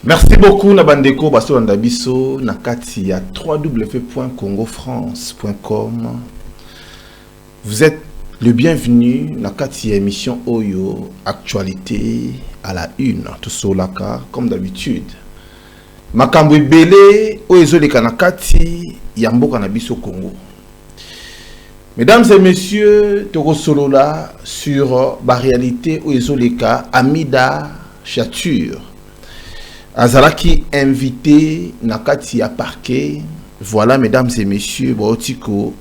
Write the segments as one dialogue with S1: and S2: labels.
S1: Merci beaucoup Nabandeko Baso Ndabiso Nakati à www.congofrance.com. Vous êtes le bienvenu Nakati émission Oyo actualité à la une tout solaka comme d'habitude. Makambo belé Oezoleka Nakati Yamboka Nabiso Congo. Mesdames et messieurs, Toro Solola sur la réalité Oezoleka Amida Chature. Azalaki invité Nakati à parquet. Voilà, mesdames et messieurs, Baotiko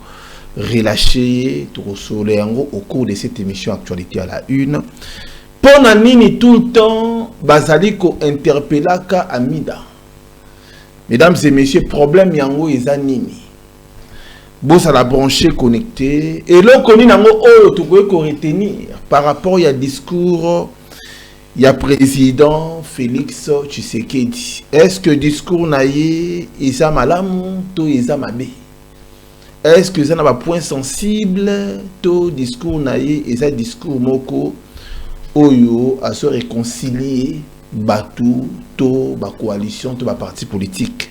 S1: relâché au cours de cette émission Actualité à la une. Pour nini tout le temps, Bazaliko interpellaka Amida. Mesdames et messieurs, problème yango ezanini. Boss à la branchée connectée. Et là, on nango oh, tu peux retenir par rapport à discours. Il y a président Félix Tshisekedi. Est-ce que le discours naïe est malamu to est mabé? Est-ce que ça n'a pas point sensible to discours naïe et ça discours moko oyo à se réconcilier batou to ba coalition to ba parti politique?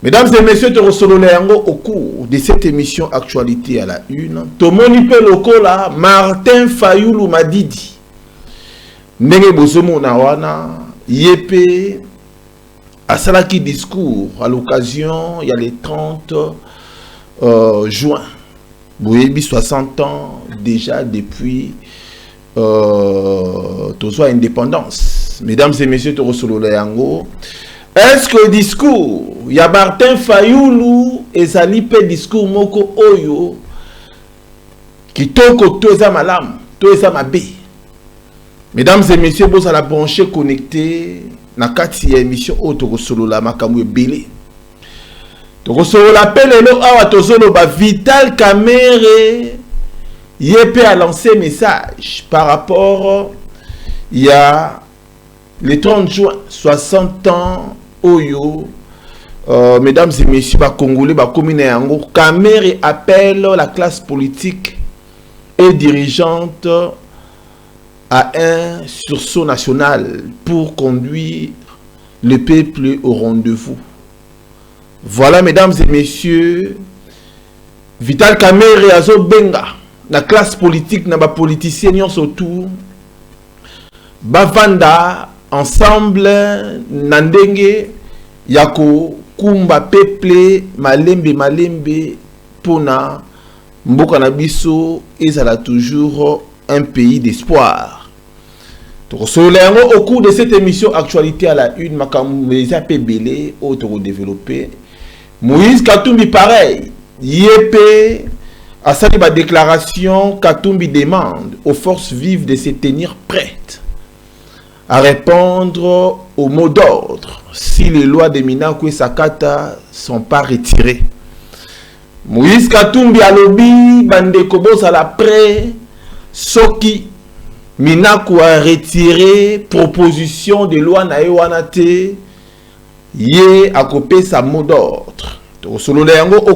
S1: Mesdames et messieurs, te recevons au cours de cette émission Actualité à la une. Tomoni pe lokola Martin Fayulu Madidi. Ndenge bozomo na wana yepe asalaki discours à l'occasion il y a les 30 juin. Boyebi 60 ans déjà depuis tozo indépendance. Mesdames et messieurs, to resolo yango. Est-ce que le discours ya Martin Fayulu ezali pe discours moko oyo kitoko to eza malamu to eza mabe? Mesdames et messieurs, vous à la branchée connectée, Nakati émission auto solo la makamwe belé. To solo la pele lo awa to solo ba Vital Kamerhe yepé a lancé message par rapport il y a le 30 juin 60 ans oyo mesdames et messieurs ba congolais ba commune yango Kamerhe appelle la classe politique et dirigeante à un sursaut national pour conduire le peuple au rendez-vous. Voilà, mesdames et messieurs, Vital Kamerhe azo benga la classe politique na ba politiciens surtout bavanda ensemble nandenge yako kumba peuple malembe pona mboka na biso ezala toujours un pays d'espoir. Au cours de cette émission Actualité à la une, Makamouza Pebele, auto développé. Moïse Katumbi pareil, Yepé a salué ma déclaration. Katumbi demande aux forces vives de se tenir prêtes à répondre aux mots d'ordre si les lois de Minakou et Sakata sont pas retirées. Moïse Katumbi a lobby, Bande Kobos à la près, Soki. Minakou a retiré proposition de loi na Ewanate yé a coupé sa mot d'ordre. Au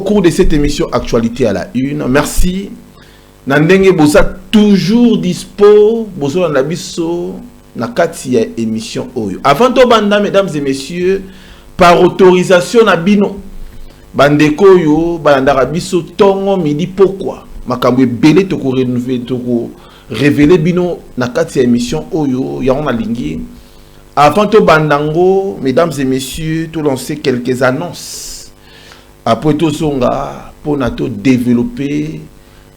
S1: cours de cette émission Actualité à la une, merci. Nandenge bosa toujours dispo, boso na biso na kati ya émission oyo. Avant to banda, mesdames et messieurs, par autorisation na bino bandeko yo bandara biso tongo midi pourquoi makambo belé to ko renouveler to ko révéler bino na kati ya émission oyo ya on a lingi. Avant to bandango, mesdames et messieurs, to lancer quelques annonces. Après to songa pour nato développer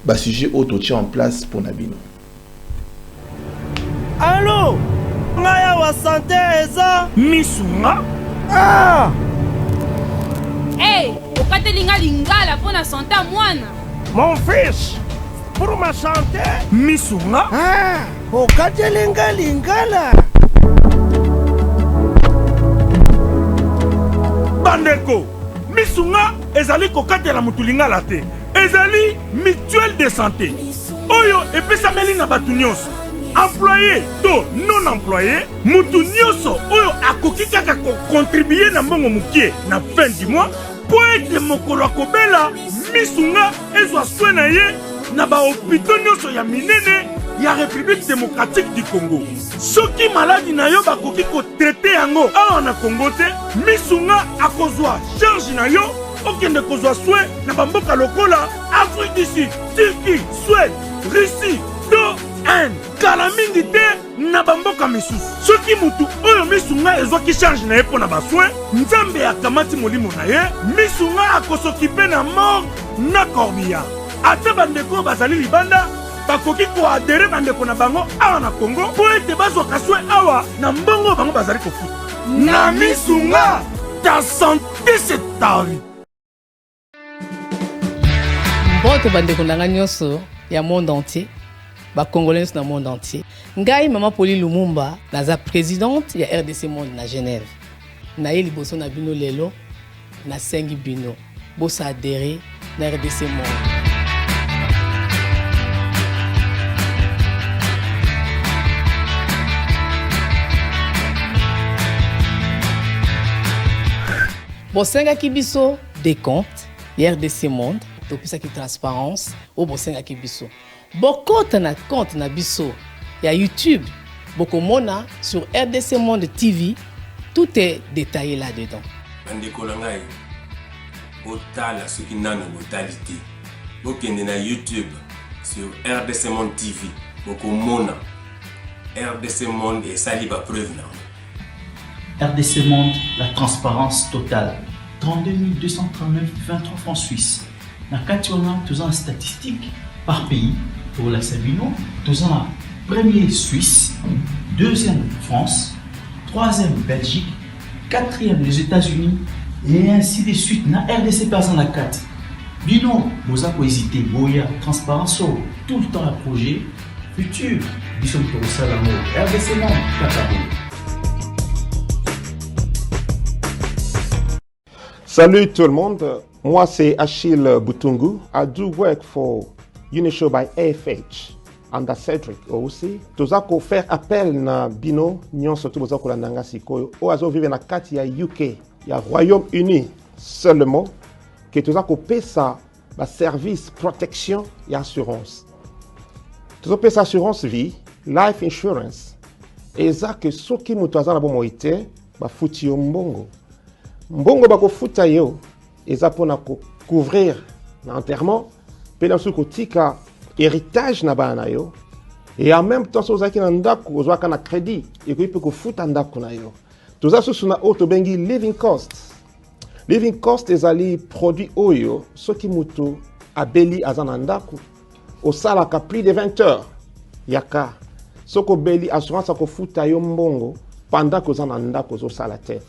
S1: ba sujet auto tient en place pour nabino.
S2: Allô, ngaya wa santé eza misunga. Ah!
S3: Hey, okatelinga lingala pour na santé mwana.
S2: Mon fils, pour ma santé, misunga. Ah, okatelinga lingala. Bandeko, misunga ezali kokatela mutulingala te. Ezali mutuelle de santé. Oyo epesameli na batu nyonso. Employé to non employé, mutu nyonso oyo akoki kaka ko contribuer na mbongo mukie na fin du mois po ete mokolo akobela misunga ezwa soin na ye na ba hôpitaux nyonso ya minene ya République démocratique du Congo. Soki maladi na yo bakoki ko traiter yango awa na Congo te, misunga akozwa charge na yo okende kozwa soin na bamboka lokola Afrique du Sud, Turquie, Suède, Russie, to Inde. Kala mingi te na bamboka misusu. Soki mutu oyo misunga ezwaki charge na ye mpo na basoin, Nzambe akamati molimo na ye, misunga akosokipe na mort na corbillard. Ata bandeko bazali libanda bakoki koadere bandeko na bango awa na Congo po ete bazwaka soin awa na mbongo bango bazali kofuta. Na misunga ta santé c'est ta vie.
S4: Mbote bandeko nanga nyonso ya monde entier, ba congolais na monde entier. Ngai Mama Pauline Lumumba naza présidente ya RDC Monde na Genève. Na ye liboso na bino lelo na sengi bino bosa adhérer na RDC Monde. Bosenga kibiso des comptes RDC Monde depuis ça qui transparence au bosenga kibiso. Bokota na compte na biso ya YouTube bokomona sur RDC Monde TV, tout est détaillé là-dedans.
S5: Bandeko langai otala ce qui nano botalité. Bokende na YouTube sur RDC Monde TV bokomona RDC Monde et saliba preuve na.
S6: RDC Monde, la transparence totale. 32 239 23 francs suisses. Na Kationa, tous en statistiques par pays. Pour la Sabino, tous en premier Suisse, deuxième France, troisième Belgique, quatrième les États-Unis et ainsi de suite. Na RDC passe en la 4. Bino, vous avez hésité, Boya, transparence, tout le temps à projet futur. Bisson pour ça l'amour. RDC Monde, Katabo.
S7: Salut tout le monde, moi c'est Achille Butungu. I do work for Unishow by AFH under Cedric aussi. Tozako faire appel na bino nyonso tu bozako la nanga sikoyo o azo vive na kati ya UK ya Royaume-Uni seulement que tozako pesa ba service protection et assurance. Tozako pesa assurance vie, life insurance. Et ça que soki mutu azana bo moite ba futi yo mbongo. Mbongo bako futa yo eza pona ko couvrir l'enterrement pe na suko tika héritage na bana yo et en même temps so zaki na ndako ozwaka na crédit et ko ipe ko futa ndako na yo toza susu na auto bengi living cost ezali produit oyo soki mutu abeli azana ndako osala ka plus de 20 heures yaka soko beli assurance ko futa yo mbongo pendant que ozana ndako zo sala te.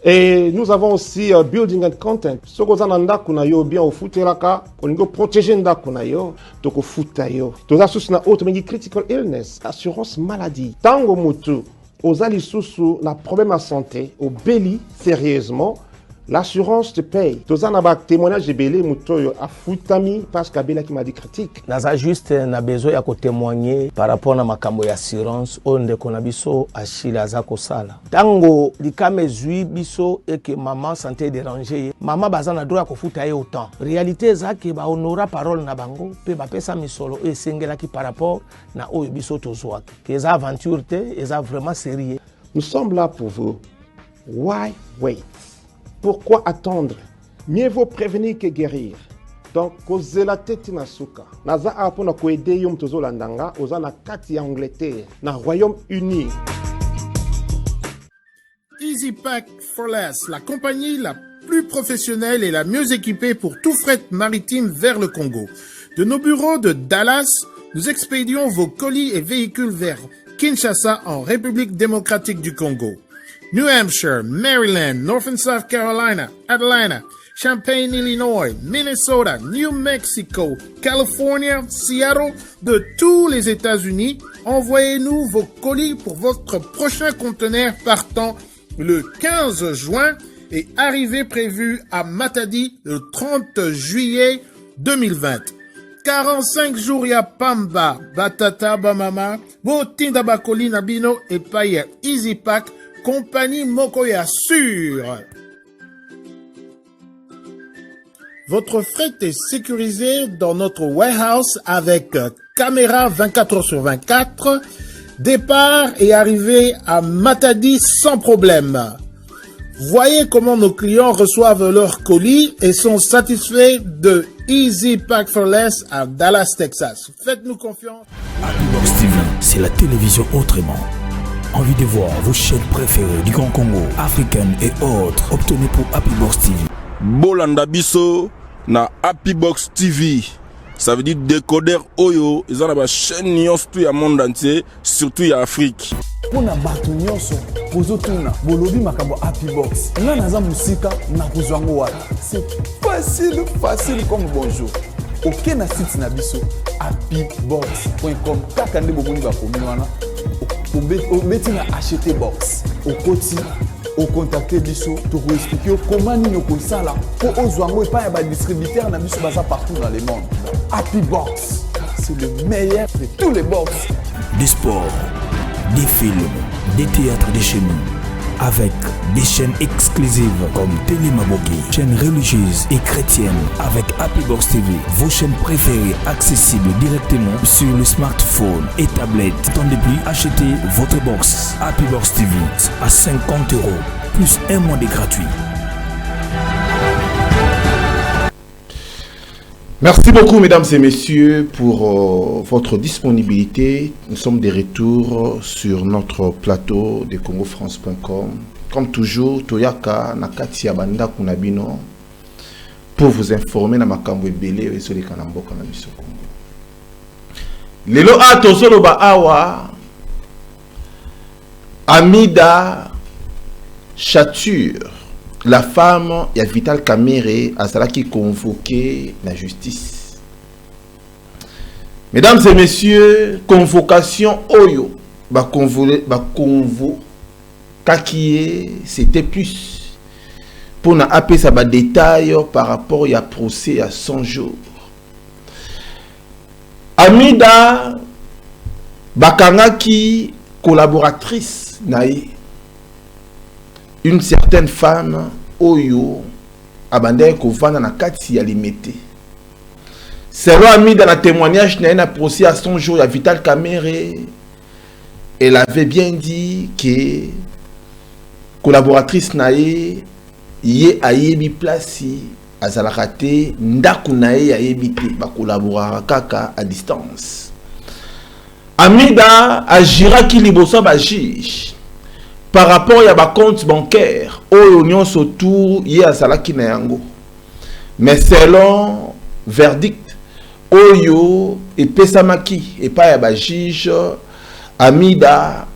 S7: Et nous avons aussi building and content. Ce que vous avez yo bien au futeraka, on go protéger ndakuna yo, donc au futa yo. Toza susu na autre mais critical illness, assurance maladie. Tango mutu, ozali susu na problème à santé, au beli sérieusement, l'assurance te paye. Toza na ba témoignage de belé muto yo afutami parce qu'abela qui m'a dit critique.
S8: Naza juste na besoin ya ko témoigner par rapport na makambo ya assurance onde kona biso Achille azako sala. Tango likame zui biso et que maman santé dérangée, maman bazana droit ko futa ye autant. Réalité za ke ba honora parole na bango pe ba pesa misolo e sengela ki par rapport na oyo biso tozwa. Que za aventure te, eza vraiment sérieux.
S7: Nous sommes là pour vous. Why wait? Pourquoi attendre? Mieux vaut prévenir que guérir. Donc, kozela teti na suka. Naza apona ko aider yom tozo landanga, oza na kati ya Angleterre, na Royaume-Uni.
S9: Easy Pack for Less, la compagnie la plus professionnelle et la mieux équipée pour tout fret maritime vers le Congo. De nos bureaux de Dallas, nous expédions vos colis et véhicules vers Kinshasa en République démocratique du Congo. New Hampshire, Maryland, North and South Carolina, Atlanta, Champaign, Illinois, Minnesota, New Mexico, California, Seattle, de tous les États-Unis. Envoyez-nous vos colis pour votre prochain conteneur partant le 15 juin et arrivée prévue à Matadi le 30 juillet 2020. 45 jours ya pamba, batata bamama, botinda bakoli nabino et paye Easy Pack, compagnie moko ya sûr. Votre fret est sécurisé dans notre warehouse avec caméra 24h/24, départ et arrivée à Matadi sans problème. Voyez comment nos clients reçoivent leurs colis et sont satisfaits de Easy Pack for Less à Dallas, Texas. Faites-nous confiance.
S10: Happybox TV, c'est la télévision autrement. Envie de voir vos chaînes préférées du Grand Congo, africaines et autres, obtenez pour Happybox TV.
S11: Bolanda biso na Happybox TV. Ça veut dire décodeur Oyo, ils ont la chaîne nyonso tout ya monde entier, surtout ya Afrique.
S12: Pour na bato nyonso, pozotuna, bolobi makambo Happybox. Nga naza musika na kozwango wala. C'est facile comme bonjour. Ok na site na biso happybox.com. Kaka nde boboni ba komi wana. Obeti na acheter box. Okoti au contacter biso pour vous expliquer comment nous kosala pour ozwango et pas ba distributeur na biso baza partout dans le monde. Happybox, c'est le meilleur de tous les box.
S10: Des sports, des films, des théâtres de chez nous, avec des chaînes exclusives comme Télémaboki, chaînes religieuses et chrétiennes avec Happybox TV, vos chaînes préférées accessibles directement sur le smartphone et tablette. Attendez plus, achetez votre box Happybox TV à 50 € plus un mois de gratuit.
S1: Merci beaucoup, mesdames et messieurs, pour votre disponibilité. Nous sommes de retour sur notre plateau de congofrance.com. Comme toujours, Toyaka Nakati Abanda Kunabino pour vous informer na makambo ebele sur les kanamboka na biso Congo. Lelo ato solo ba awa Amida Chature, la femme ya Vital Kamerhe azalaki convoquée la justice. Mesdames et messieurs, convocation Oyo, c'était plus pour na appeler ça ba détail par rapport à procès à 100 jours. Amida bakangaki collaboratrice naïe. Une certaine femme Oyo abandé kovana na kati ya limité. Selon Amida dans le témoignage na procès à 100 jours à Vital Kamerhe, elle avait bien dit que collaboratrice nae yé ayebi place azalakate ndaku nae ayebi te ba collaborer kaka à distance. Amida agira ki liboso ba juge par rapport à ba compte bancaire oyo nyonso autour yé azalaki na yango. Mais selon verdict oyo epesamaki et pas ya ba juge, Amida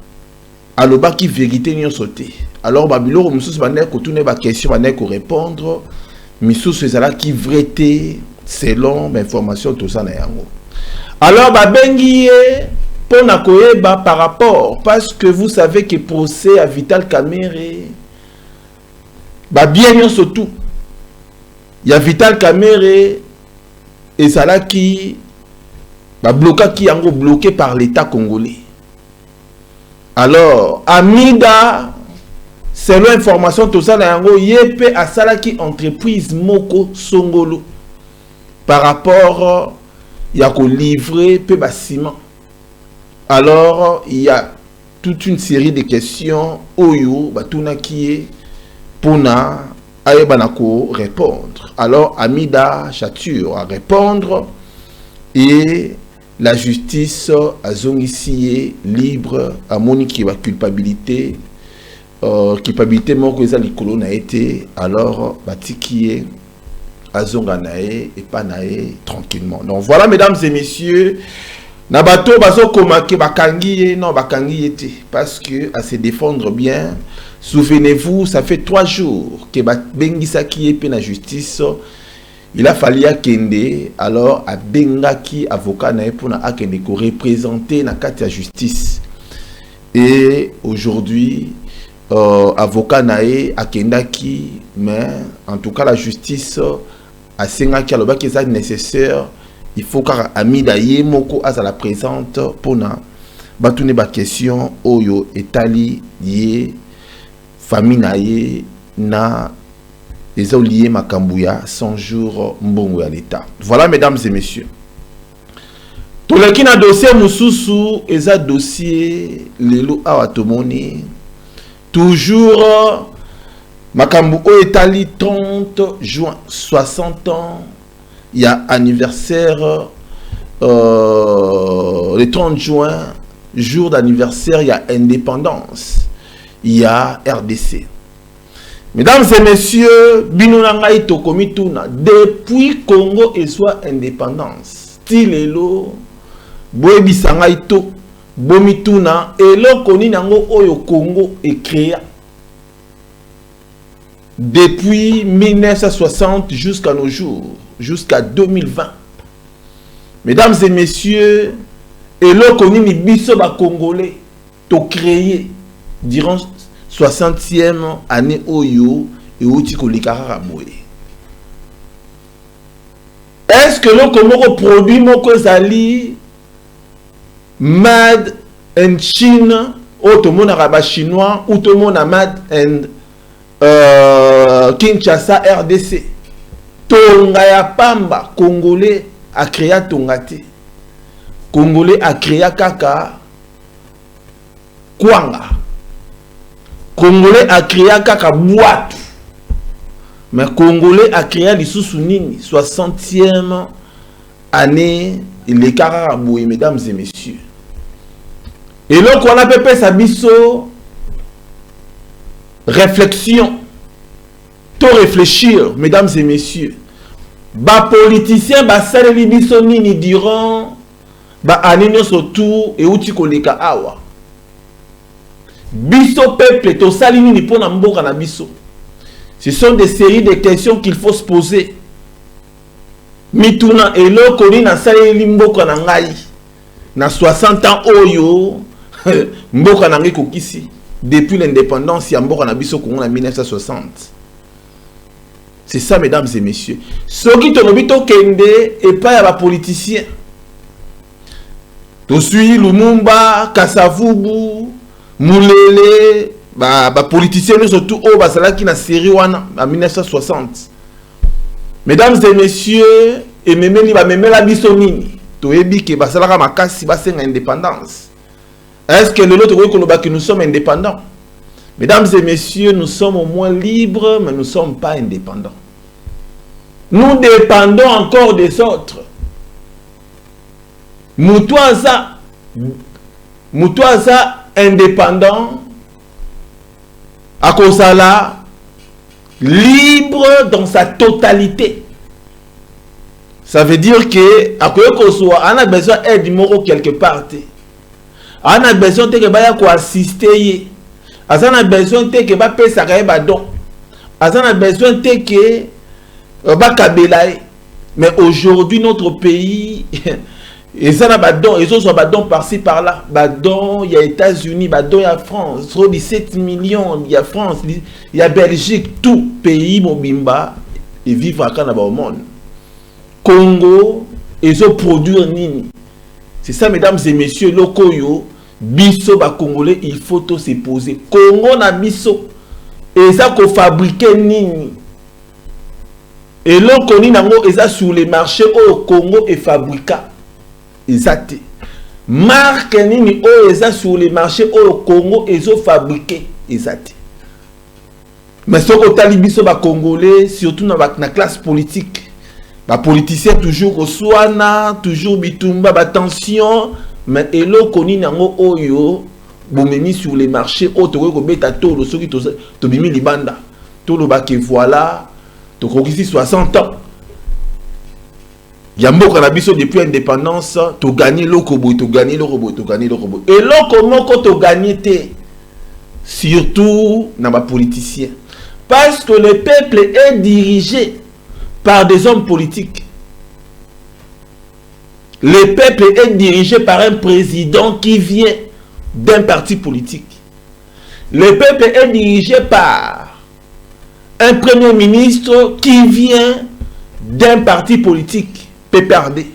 S1: alobaki vérité nyonso te. Alors babilo misusu bande ko tourner ba question bande ko répondre misusu ezalaki vrai te selon l'information tout ça na yango. Alors babengi pona koyeba par rapport parce que vous savez que procès à Vital Kamerhe ba bien nyonso tout. Ya Vital Kamerhe ezalaki ba blokaki yango bloqué par l'État congolais. Alors Amida selon information tout ça na yango yepe asalaki entreprise moko songolo par rapport ya ko livrer pe ba ciment. Alors il y a toute une série de questions oyo batuna qui pona ayeba na ko répondre. Alors Amida Chature à répondre et la justice a zongisi libre à monique la culpabilité moko eza likolo na été alors batikié azonga nae et pas nae tranquillement. Donc voilà mesdames et messieurs, na bato bazo komake bakangi non bakangi été parce que à se défendre bien. Souvenez-vous, ça fait 3 jours que bengisa ki pe na justice. Il a fallu akende alors a bengaki avocat nae pour na akende ko représenter na kati ya justice. Et aujourd'hui avocat nae akendaki mais en tout cas la justice a sengaki aloba que ça nécessaire il faut car Amida ye moko azala présente pour na batune ba question oyo etali ye famille nae na ils ont lié Makambouya 100 jours mbongo à l'État. Voilà, mesdames et messieurs. Tout le qui na dossier Moussousou, ils ont dossier Lelo Awatomoni. Toujours Makambu Oetali 30 juin, 60 ans. Il y a anniversaire le 30 juin, jour d'anniversaire, il y a indépendance. Il y a RDC. Mesdames et messieurs, Binonangaï Tokomituna, depuis Congo et soit indépendance, Tilelo, Boebisangaï To, Bomituna, et l'on connaît Nango Oyo Congo et créé depuis 1960 jusqu'à nos jours, jusqu'à 2020. Mesdames et messieurs, et l'on connaît les bisobas congolais, to créé durant 60e année Oyo et Otiko Likaraboye. Est-ce que l'on comment produit Moko Zali Made in Chine ou tout le monde arabe chinois ou tout le monde Made in Kinshasa RDC? Tonga ya Pamba Congolais a créé Tongate. Congolais a créé Kaka Kwanga. Congolais a créé Kaka Boîte. Mais Congolais a créé l'Issoussou Nini, 60e année, les Karaboué, mesdames et messieurs. Et là, qu'on a pépé sa biso, réflexion, tout réfléchir, mesdames et messieurs. Ba politicien, ba saleli biso nini durant, ba anino surtout, et outi koleka awa. Biso peuple, to sali nini pona mboka na biso. Ce sont des séries de questions qu'il faut se poser. Mituna eloko ni na saleli mboka na ngai. Na 60 ans oyo, mboka na ngai kokisi. Depuis l'indépendance, ya mboka na biso Congo en 1960. C'est ça, mesdames et messieurs. Ce qui te nobito kende et pas ya ba politicien. To suis Lumumba, Kasavubu, Moulele, ba politicien surtout au basala qui na série wana en 1960. Mesdames et messieurs, et même li ba même la biso nini. To ebi ke basala ka makasi ba senga indépendance. Est-ce que le l'autre koloba que nous sommes indépendants? Mesdames et messieurs, nous sommes au moins libres, mais nous ne sommes pas indépendants. Nous dépendons encore des autres. Moutouaza indépendant, à cause de là, libre dans sa totalité. Ça veut dire que, à quoi qu'on soit, on a besoin d'aide moro quelque part. On a besoin de quoi assister. On a besoin de que ba pesa ba don. On a besoin de que ba kabelaye. Mais aujourd'hui notre pays et ça na ba don, ils ont ba don par-ci par-là. Ba don, il y a États-Unis, ba don il y a France, trop 17 millions, il y a France, il y a Belgique, tout pays mobimba et vivre à Canada au monde. Congo, ils ont produit nini. C'est ça mesdames et messieurs, lokoyo biso ba congolais, il faut tout se poser. Congo na biso et ça ko fabriquer nini. Et l'on ni nango eza sur les marchés au Congo et fabrica. Exact. Marque nini o eza sur les marchés au Congo et zo fabriqué. Exact. Mais ce que tali biso ba congolais surtout na classe politique. Ba politicien toujours au soana, toujours bitumba ba tension. Mais elo koni nango oyo bomemi sur les marchés auto ko beta tolo soki to bimi libanda tolo ba ke voilà to kokisi 60 ans yambo kana biso depuis indépendance to gagner lokobo to gagner lokobo to gagner lokobo et loko moko to gagner té surtout na ba politicien parce que le peuple est dirigé par des hommes politiques. Le peuple est dirigé par un président qui vient d'un parti politique. Le peuple est dirigé par un premier ministre qui vient d'un parti politique, PPRD.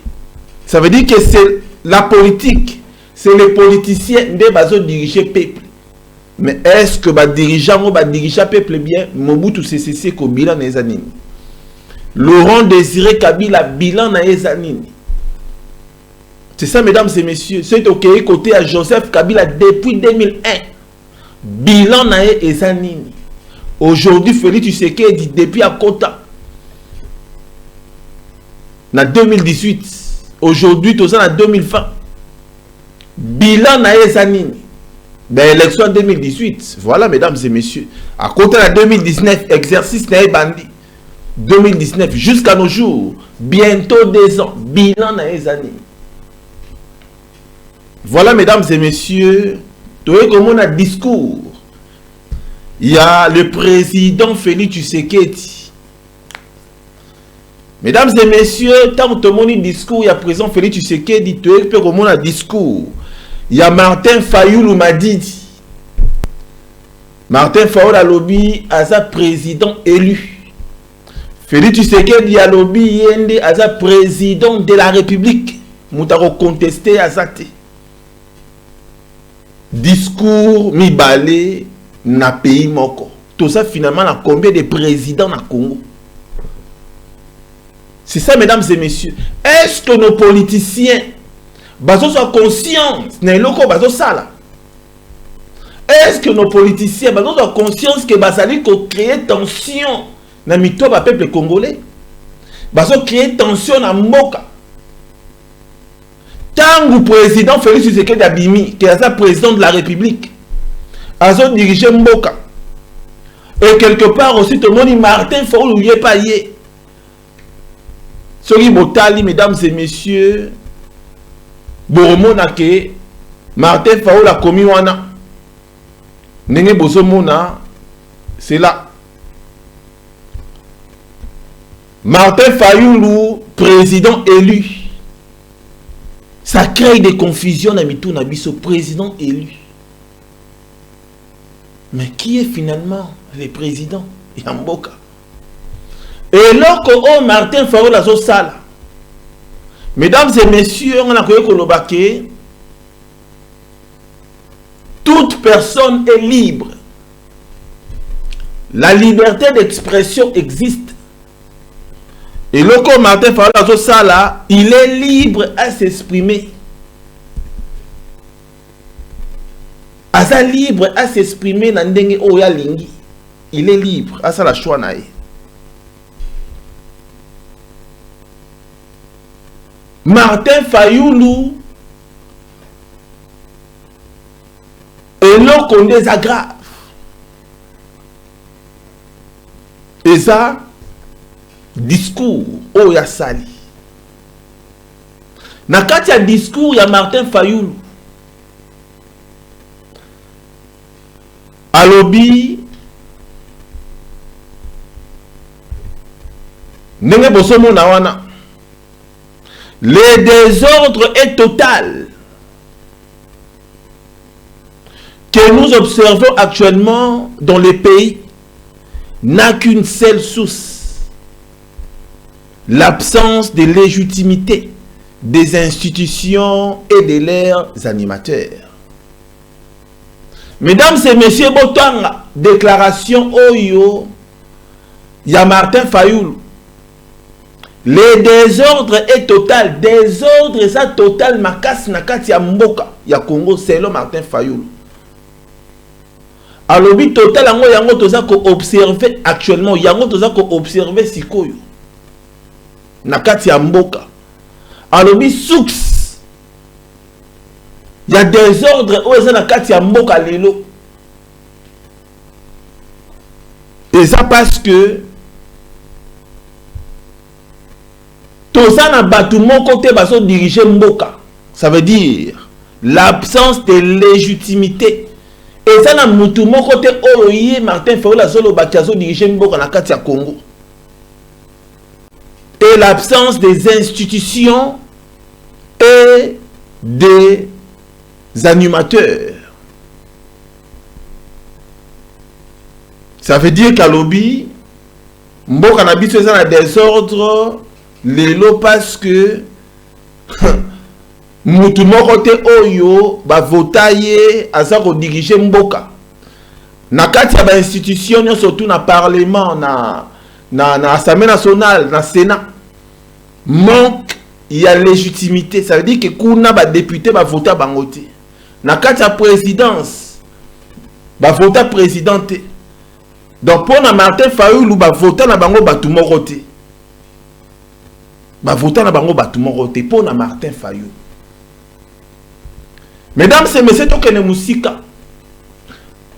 S1: Ça veut dire que c'est la politique, c'est les politiciens des bases dirigés peuple. Mais est-ce que les dirigeants ou les dirigeants peuple bien Mobutu Sese Seko bilan na ezanini? Laurent Désiré Kabila bilan na ezanini? C'est ça, mesdames et messieurs. C'est ok côté à Joseph Kabila depuis 2001. Bilan na ezanini. Aujourd'hui, Félix Tshisekedi depuis à Kota. En 2018. Aujourd'hui, tout ça en 2020. Bilan na ezanini. Ben, élection 2018. Voilà, mesdames et messieurs. À côté de 2019, exercice na bandi. 2019 jusqu'à nos jours. Bientôt 2 ans. Bilan na ezanini. Voilà, mesdames et messieurs, tout est comme on a discours. Il y a le président Félix Tshisekedi. Mesdames et messieurs, tant que tout le monde a discours, il y a le président Félix Tshisekedi, tout est comme on a discours. Il y a Martin Fayoulou Madidi. Martin Fayoulou a lobby à sa président élu. Félix Tshisekedi a lobby yende à sa président de la République. Moutaro contesté à sa té. Discours mi balé na pays moko. Tout ça finalement a combien de présidents na Congo? C'est ça, mesdames et messieurs. Est-ce que nos politiciens sont conscients na loko bazo sala? Est-ce que nos politiciens sont conscients que basali ko créer tension na mito ba peuple congolais? Bazo créer tension na mboka. Tant que président Félix Tshisekedi Abimi, qui est le président de la République, a dirigé Mboka. Et quelque part aussi, tout le monde dit Martin Fayoulou n'y est pas yé. Sori Botali, mesdames et messieurs, Boromona ke Martin Fayoulou a commis wana. Nenge Bozomona, c'est là. Martin Fayoulou, président élu. Ça crée des confusions dans Mitou Nabiso, président élu. Mais qui est finalement le président Yamboka? Et lorsque Martin Fayoulou a sala, mesdames et messieurs, on a connu Kolobake, toute personne est libre. La liberté d'expression existe. Et lorsque Martin Fayoulou a sala, il est libre à s'exprimer. Asa libre à s'exprimer dans ndenge oya lingi. Il est libre à ça la choix nae. Martin Fayoulou et l'on qu'on désaggrave. Et ça discours oya sali. Na kati ya discours ya Martin Fayoulou. Alobi Nenge Bosomo Nawana. Le désordre est total que nous observons actuellement dans les pays n'a qu'une seule source: l'absence de légitimité des institutions et de leurs animateurs. Mesdames et messieurs, Botanga, déclaration Oyo, ya Martin Fayoulou. Le désordre est total. Désordre, ça total, makas nakati ya mboka, ya Congo, c'est le Martin Fayoulou. Alobi total, yango toza ko observer actuellement, yango toza ko observer sikoyo. Nakati ya mboka. Alobi souks. Il y a des ordres où ils ont la mboka lelo. Et ça parce que tout ça n'a pas tout mon côté baso diriger mboka. Ça veut dire l'absence de légitimité. Et ça n'a tout mon côté oye Martin Fayoulou solo bakiazo diriger mboka na kati ya Congo. Et l'absence des institutions et des animateurs. Ça veut dire qu'à lobby, mboka na biso eza na désordre lelo parce que mutu moko te oyo ba votaye aza ko diriger mboka. na kati ya ba institution surtout na parlement na Assemblée nationale na Sénat manque il y a légitimité, ça veut dire que kuna ba député ba voter bango te na kati ya présidence ba voter président te. Donc pour na Martin Fayulu ba voter na bango batu moko te, ba voter na bango batu moko te pour na Martin Fayulu. Mesdames et messieurs, tokene musika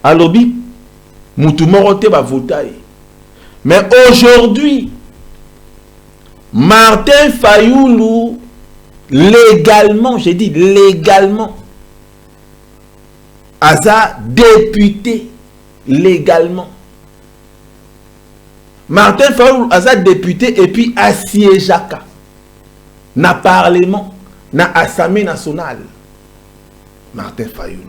S1: alobi mutu moko te ba voter. Mais aujourd'hui Martin Fayulu légalement, j'ai dit légalement, aza député légalement. Martin Fayulu aza député et puis assiégeaka na parlement, na Assemblée nationale. Martin Fayulu.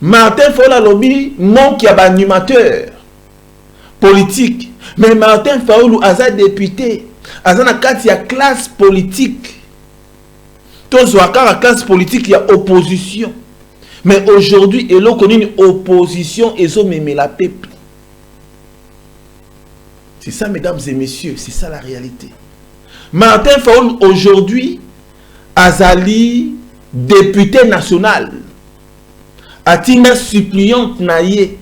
S1: Martin Fayulu alobi non qui a un animateur politique, mais Martin Fayulu aza député. Azana kati ya classe politique. Tozwaka la classe politique, il y a opposition. Mais aujourd'hui, il y a une opposition et ça même la peuple. C'est ça, mesdames et messieurs, c'est ça la réalité. Martin Fayulu aujourd'hui, azali député national. Atinga suppliante naïe.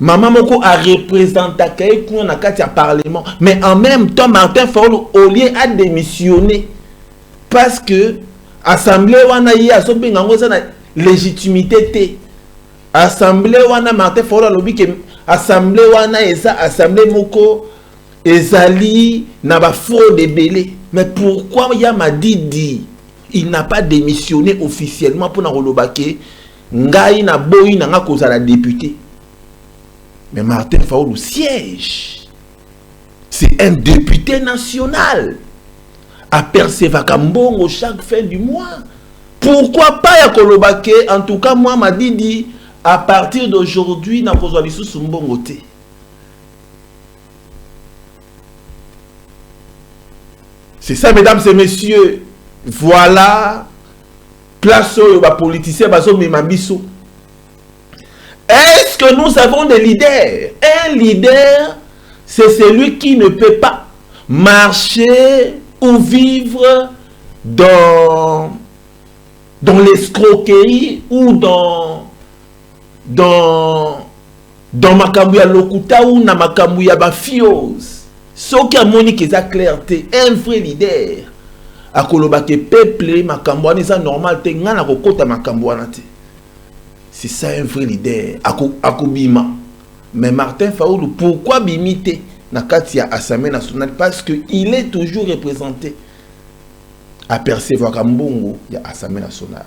S1: Maman Moko a représenté na kati ya parlement. Mais en même temps, Martin Fayulu au lieu a démissionné. Parce que Assemblée wana yi asobe ngango za na légitimité te. Assemblée wana Martin Fayulu alobi ke Assemblée wana eza Assemblée Moko ezali na ba fraude belé. Mais pourquoi Yamadi dit il n'a pas démissionné officiellement pour na kolobake ngai na boyi na nga kozala député. Mais Martin Fayulu siège. C'est un député national. Aperceva Kambongo chaque fin du mois. Pourquoi pas ya kolobake? En tout cas, moi, m'a dit, à partir d'aujourd'hui, n'a pas besoin sous mbongo te. C'est ça, mesdames et messieurs. Voilà. Place au politicien, baso memabiso. Est-ce que nous avons des leaders? Un leader, c'est celui qui ne peut pas marcher ou vivre dans l'escroquerie ou dans makambu ya lokuta ou na makambu ya bafiose. Ce qui a monique sa clarté, un vrai leader. A kolobake peuple makambu wana ça normal te ngana kokota makambu wana te. C'est ça un vrai leader. Akobima. Mais Martin Fayulu, pourquoi bimite na kati ya Assemblée nationale? Parce qu'il est toujours représenté. Apercevoir Kambongo, il y a Assemblée nationale.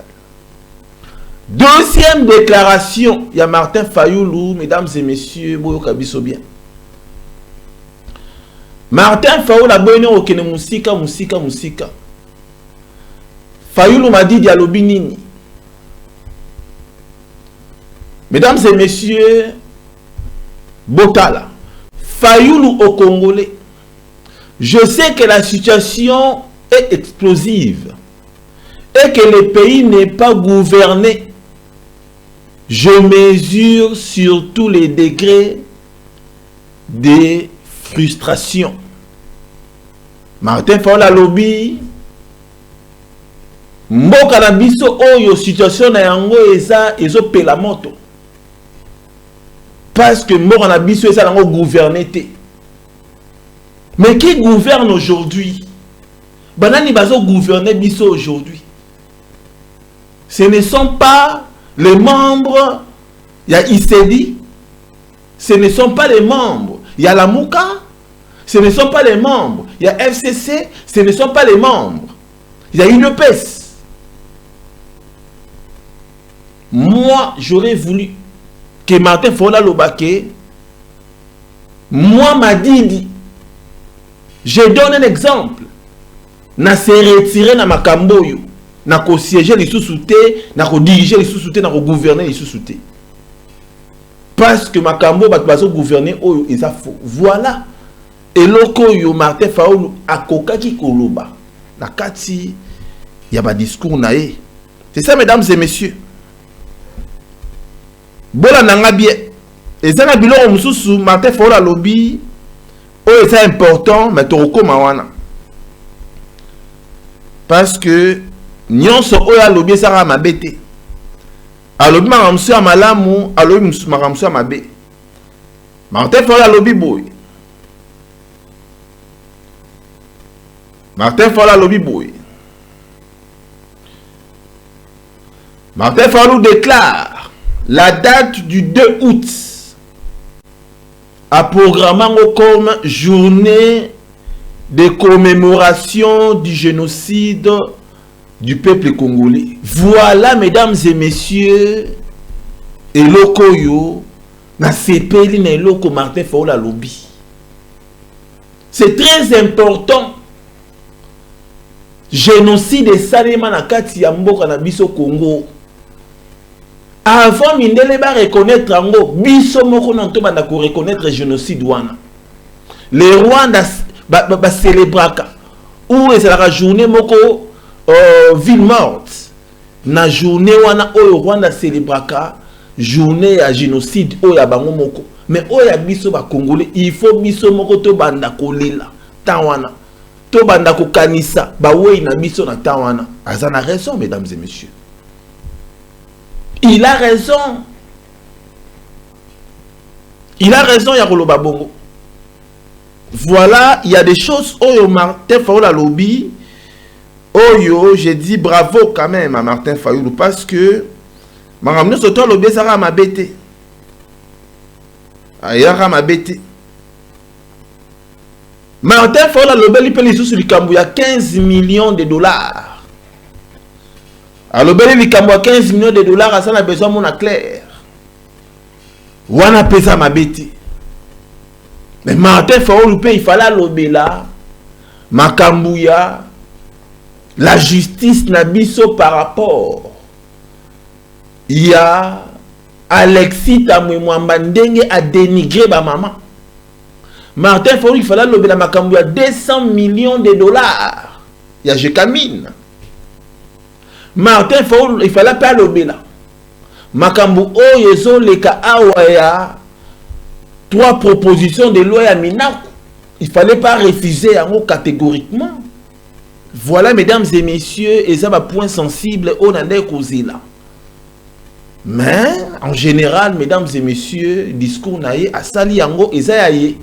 S1: Deuxième déclaration, il y a Martin Fayulu, mesdames et messieurs, boyo kabiso bien. Martin Fayulu a bonné au kene musika. Fayulu m'a dit dialobi nini. Mesdames et messieurs, Botala, Fayulu au Congolais, je sais que la situation est explosive et que le pays n'est pas gouverné. Je mesure sur tous les degrés de frustration. Martin Fayulu lobby, mboka na biso oyo situation na yango eza ezopela moto. Parce que mort en abysse et ça n'a pas gouverné. Mais qui gouverne aujourd'hui? Banani bazo gouverner biso aujourd'hui. Ce ne sont pas les membres, il y a ICD, ce ne sont pas les membres, il y a la Mouka, ce ne sont pas les membres, il y a FCC, ce ne sont pas les membres, il y a UNEPES. Moi, j'aurais voulu que Martin Fayulu lobake, moi m'a dit, je donne un exemple, na se retirer na makamboyo, na ko siéger les sous-soutés, na ko diriger les sous-soutés, na ko gouverner les sous-soutés. Parce que makambo bat baso gouverner oyo eza faux. Voilà. Et loko yo Martin Fayulu akokaki koloba na kati ya ba discours na ye. C'est ça, mesdames et messieurs. Bola nanga bien. Et ça, Martin Fayulu lobby, c'est important, mais tu recommandes. Parce que nous sommes lobby, ça va m'abêter. Alors, je suis à Malamu, alors je suis à Mabé. Martin Fayulu lobby, boy. Martin Fayulu lobby, boy. Martin Fayulu déclare la date du 2 août à programmant comme journée de commémoration du génocide du peuple congolais. Voilà, mesdames et messieurs, et lokoyo, na sepeli na loko Martin Fayulu lobby. C'est très important. Génocide et salema na kati ya mboka na biso Congo. Avant Mindele ba reconnaître ango, biso moko na to banda ko reconnaître génocide wana. Les Rwanda ba célébraka ou c'est la journée moko ville morte. Na journée wana oyo Rwanda célébraka journée ya génocide oyo ya bango moko. Mais oyo ya biso ba Congolais, il faut biso moko to banda ko lela tan wana. To banda ko kanisa ba wei na biso na tan wana. Azana raison, mesdames et messieurs. Il a raison. Il a raison, Yaroloba Bongo. Voilà, il y a des choses. Oyo Martin Fayulu lobby. Oyo, j'ai dit bravo quand même à Martin Fayulu parce que Maramno Soto lobby ça m'a bêté. Ailleurs m'a bêté. Martin Fayulu lobby il peut les sous du Cambou, il y a 15 millions de dollars. Alors, il y a 15 millions de dollars, ça a besoin de mon clair. Wana pesa ma bête. Mais Martin Fayulu, il fallait l'obéla, Makambouya, la justice nabiso par rapport. Il y a Alexis Tamouemouamba Ndenge a dénigré ma maman. Martin Fayulu, il fallait l'obéla, Makambouya, 200 millions de dollars. Il y a Jekamine. Martin Fayulu, il fallait pas l'obéla. Makambu Oyezo leka awaya 3 propositions de loi à Minaku. Il fallait pas refuser en catégoriquement. Voilà, mesdames et messieurs, et ça va point sensible au Nandé Kozila. Mais en général, mesdames et messieurs, discours naïe à Sali Yango et Zayaye.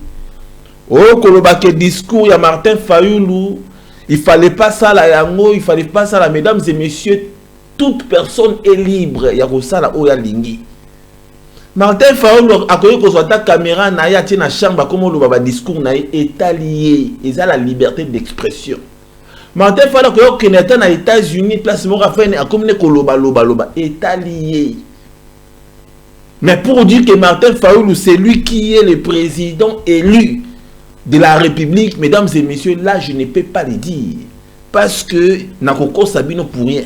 S1: Oh, kolobake discours ya Martin Fayulu. Il ne fallait pas ça la yango, il ne fallait pas ça la, mesdames et messieurs, toute personne est libre. Yarosa la oya lingi. Martin Fayulu a connu que ta caméra na ya tina chambre comme le baba discours na est allié. Et ça la liberté d'expression. Martin Fayulu a connu que na États-Unis place mo rafene a comme ne koloba loba est allié. Mais pour dire que Martin Fayulu c'est lui qui est le président élu de la République, mesdames et messieurs, là je ne peux pas le dire parce que Nakoko Sabino pour rien.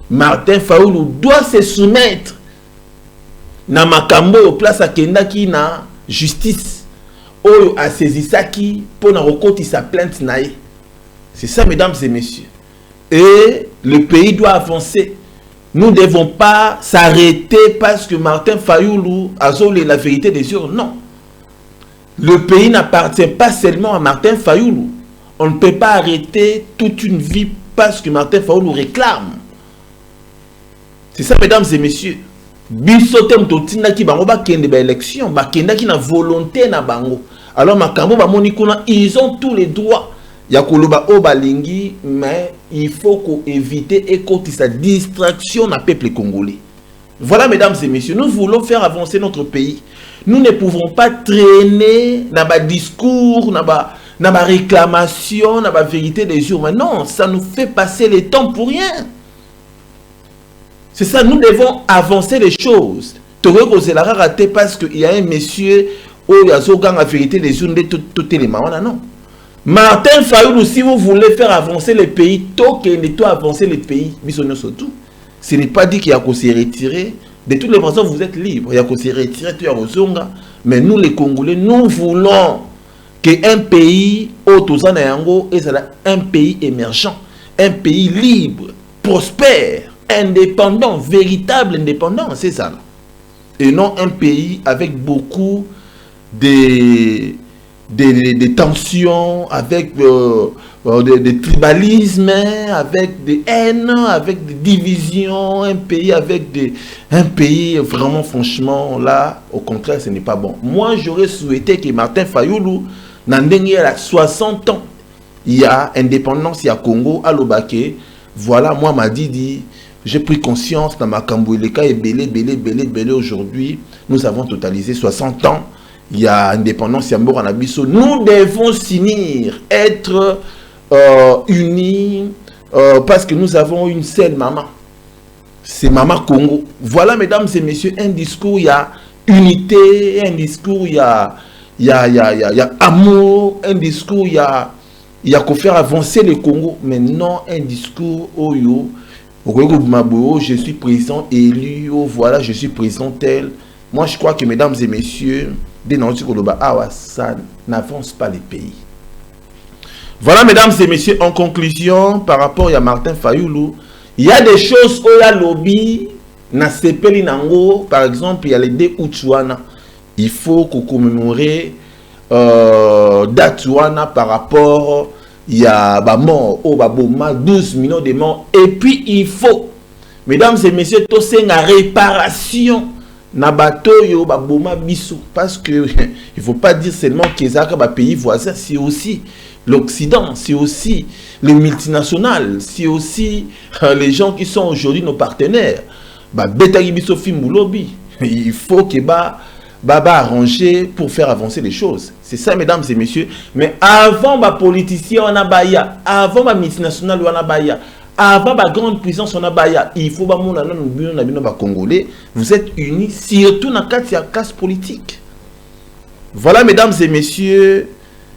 S1: Martin Fayulu doit se soumettre na makambo au place à Kenda qui na justice ou à saisissaki pour na rekoti sa plainte nae. C'est ça, mesdames et messieurs. Et le pays doit avancer. Nous ne devons pas s'arrêter parce que Martin Fayulu a zolé la vérité des yeux. Non. Le pays n'appartient pas seulement à Martin Fayulu. On ne peut pas arrêter toute une vie parce que Martin Fayulu réclame. C'est ça, mesdames et messieurs. Bisotem totina ki bango ba kende ba élection, ba kenda ki na volonté na bango. Alors makambo ba monikuna, ils ont tous les droits. Ya koloba o balingi, mais il faut qu'on évite et qu'on sa distraction na peuple congolais. Voilà, mesdames et messieurs, nous voulons faire avancer notre pays. Nous ne pouvons pas traîner dans bas discours, dans bas réclamation, dans bas vérité des jours. Mais non, ça nous fait passer le temps pour rien. C'est ça, nous devons avancer les choses. Tu vois que la raté parce qu'il y a un monsieur où il y a la vérité des jours de tout les mamans. Non. Martin Fayulu, si vous voulez faire avancer le pays, toi avancer le pays, surtout. Ce n'est pas dit qu'il y a qu'à se retirer. De toutes les façons, vous êtes libre. Il y a qu'à se retirer, mais nous, les Congolais, nous voulons qu'un pays, un pays émergent, un pays libre, prospère, indépendant, véritable indépendant, c'est ça. et non un pays avec beaucoup de tensions, avec des tribalismes, avec des haines, avec des divisions, un pays vraiment, franchement, là, au contraire, ce n'est pas bon. Moi, j'aurais souhaité que Martin Fayoulou, Nandengé à 60 ans, il y a indépendance, il y a Congo, à l'Obake, voilà, moi, m'a dit, j'ai pris conscience dans ma Kambouileka et belé, aujourd'hui, nous avons totalisé 60 ans, il y a indépendance, il y a mort en abysso. Nous devons s'unir, être unis, parce que nous avons une seule maman. C'est Maman Congo. Voilà, mesdames et messieurs, un discours, il y a unité, un discours, il y a amour, un discours, il y a qu'à faire avancer le Congo, mais non un discours, oh yo, je suis président élu, oh voilà, je suis président tel. Moi, je crois que, mesdames et messieurs, ça n'avance pas les pays. Voilà, mesdames et messieurs, en conclusion, par rapport à Martin Fayoulou, il y a des choses où il y a lobby, par exemple, il y a les deux Ouchouana. Il faut qu'on commémorer Datouana par rapport, il y a mort, 12 millions de morts. Et puis, il faut, mesdames et messieurs, tout c'est une réparation. Nabatoyo baboma biso, parce que il faut pas dire seulement que les pays voisins, c'est aussi l'Occident, c'est aussi les multinationales, c'est aussi les gens qui sont aujourd'hui nos partenaires. Il faut que arranger pour faire avancer les choses. C'est ça, mesdames et messieurs. Mais avant les politiciens on a baya, avant les multinationales on a baya, avant la grande puissance on a baya, il faut que Congolais, vous êtes unis, surtout dans la casse politique. Voilà, mesdames et messieurs,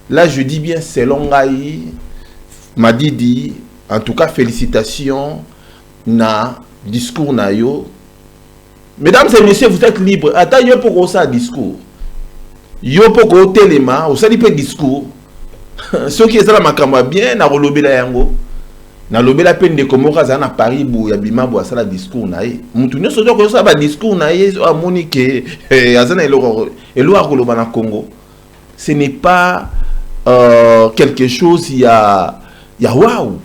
S1: là je dis bien selon Gaï, Madidi, en tout cas félicitations, na discours na yo. Mesdames et messieurs, vous êtes libres. Attends, yo pour ça discours. Yo pour ko téléma, au sali pe discours. Ceux qui sont là makamba bien na rolobe la yango. Na lobe la peine de Komora za na Paris bo ya bima bo ça la discours na ye. Mutu nyo sozo ko ça ba discours na ye a monique azana elo akoloba na Congo. Ce n'est pas quelque chose il y a waouh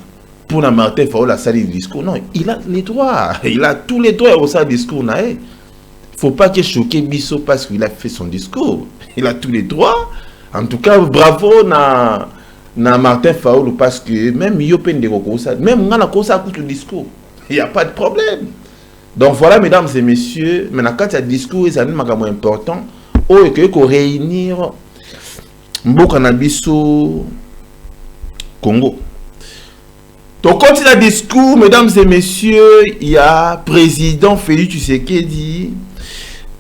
S1: pour na Martin Fayoulou la salle du discours. Non, il a les droits, il a tous les droits au ça discours na ye. Faut pas que choquer Bisso parce qu'il a fait son discours. Il a tous les droits. En tout cas, bravo na Martin Fayoulou parce que même Yopen de Rokosa, même on a le discours. Il n'y a pas de problème. Donc voilà, mesdames et messieurs, maintenant quand il y a discours, c'est un important. Oh, et que réunir Mbokanabiso Congo. Donc quand il y a discours, mesdames et messieurs, il y a président Félix Tshisekedi.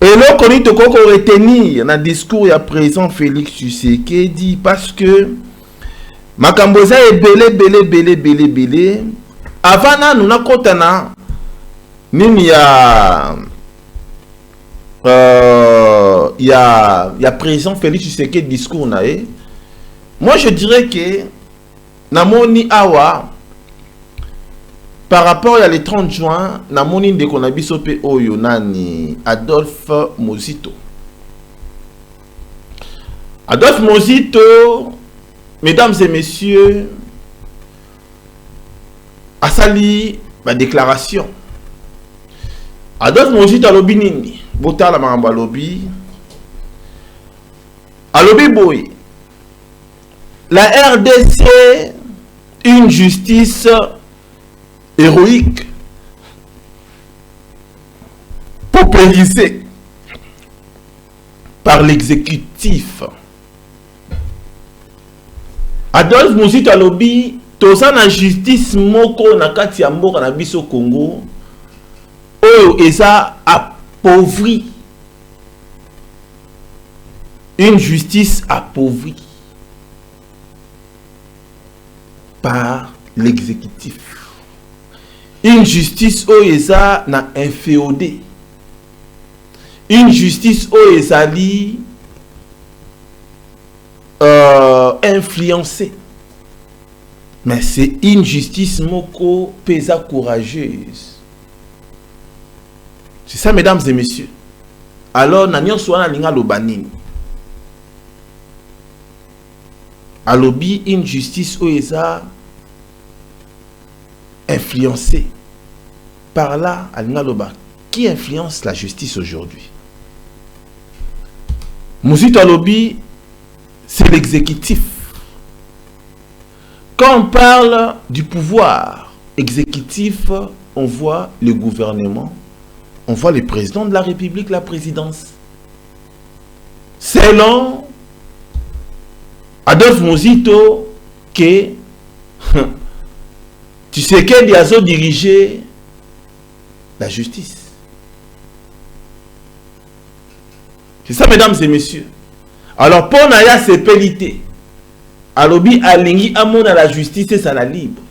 S1: Et là, on dit qu'on retenir dans le discours, il y a président Félix Tshisekedi parce que Makamboza est belé. Avant, nous avons kotana, il y a président Félix Tshisekedi discours nae. Moi, je dirais que Namoni Awa, par rapport à le 30 juin, Namoni de Konabisope Oyo Nani Adolphe Mozito. Adolphe Mozito, mesdames et messieurs, a sali ma déclaration. Adolphe Mozito a lobi nini, bota la maramba lobi. A lobi boy. La RDC, une justice héroïque, paupérisée par l'exécutif. Adolphe Mozito a lobi, toza na justice moko na kati ya mboka na biso Congo, oyo eza appauvri. Une justice appauvrie par l'exécutif. Une justice oyo eza na inféodé. Une justice oyo ezali influencée. Mais c'est une justice moko pesa courageuse. C'est ça, mesdames et messieurs. alors nanyo soana linga lobanini alobi une justice où eza influencée par là alinga loba qui influence la justice aujourd'hui. Mouzito alobi c'est l'exécutif. Quand on parle du pouvoir exécutif, on voit le gouvernement, on voit le président de la République, la présidence. Selon Adolphe Mouzito, que tu sais qu'il a dirigé la justice. C'est ça, mesdames et messieurs. Alors, pour Naya, c'est pélité. Alobi alingi amon à la justice et ça la libre.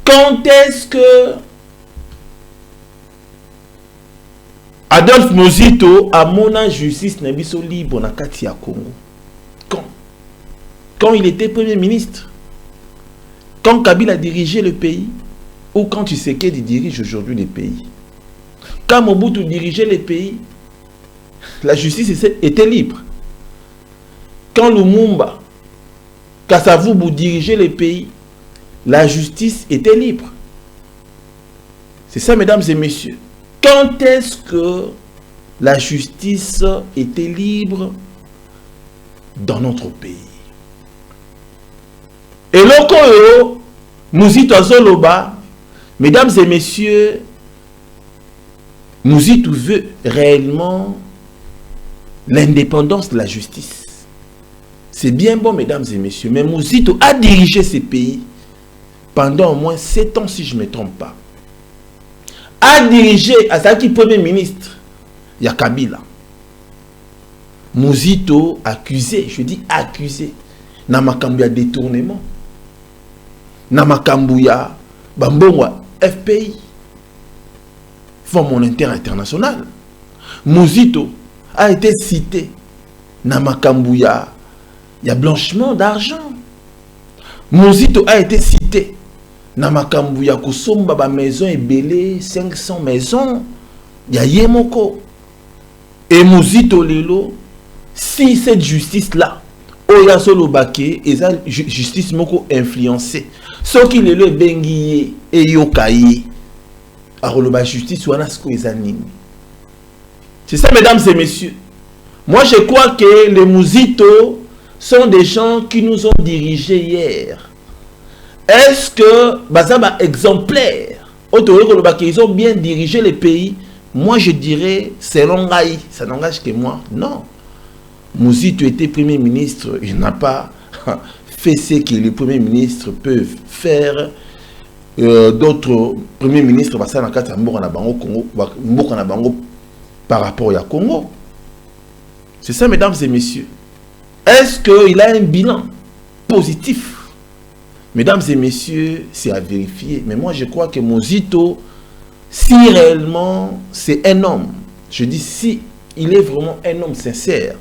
S1: Quand est-ce que Adolphe Mouzito amon la justice n'a biso libre na kati ya Congo? Quand il était premier ministre, quand Kabila dirigeait le pays, ou quand Tshisekedi dirige aujourd'hui le pays. Quand Mobutu dirigeait le pays, la justice était libre. Quand Lumumba, Kasavubu dirigeait le pays, la justice était libre. C'est ça, mesdames et messieurs. Quand est-ce que la justice était libre dans notre pays? Et l'Okoyo, Mouzito Azoloba, mesdames et messieurs, Mouzito veut réellement l'indépendance de la justice. C'est bien bon, mesdames et messieurs, mais Mouzito a dirigé ce pays pendant au moins 7 ans, si je ne me trompe pas. A dirigé, à sa qui premier ministre, il y a Kabila. Mouzito accusé, je dis accusé, Namakambu ya détournement, Namakambu ya Bambongwa FPI, Fonds monétaire international. Mouzito a été cité Namakambu ya blanchiment d'argent. Mouzito a été cité Namakambu ya Kosomba ba maison et belé 500 maisons. Ya Yemoko. Et Mouzito lelo, si cette justice là, Oya solo bake, et ça justice moko influencée. Ce qui lelo bengiye et yokaye. Alors la justice wana sko ezanini. C'est ça, mesdames et messieurs. Moi, je crois que les Mouzito sont des gens qui nous ont dirigés hier. Est-ce que Bazaba exemplaire, ils ont bien dirigé le pays? Moi, je dirais, c'est l'engaï. Ça n'engage que moi. Non. Mouzito était premier ministre. Il n'a pas fait ce que les premiers ministres peuvent faire. D'autres premiers ministres par rapport au Congo. C'est ça, mesdames et messieurs. Est-ce qu'il a un bilan positif? Mesdames et messieurs, c'est à vérifier. Mais moi, je crois que Mouzito, si réellement c'est un homme, je dis si il est vraiment un homme sincère,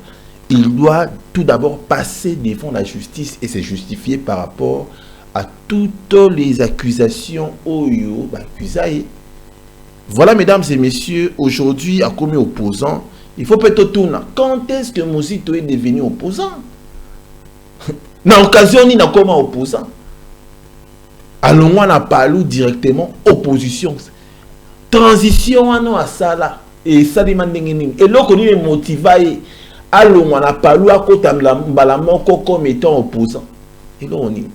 S1: il doit tout d'abord passer devant la justice et se justifier par rapport à toutes les accusations Oyo accusées. Voilà, mesdames et messieurs, aujourd'hui, à comme opposant, il faut peut-être tourner. Quand est-ce que Mouzito est devenu opposant? Dans l'occasion, il n'a comme opposant. Allons, on a parlé directement opposition. Transition à ça là. Et ça demande. Et là, on est motivé. Allons, on a parlé à côté de la comme étant opposant. Et là, on est.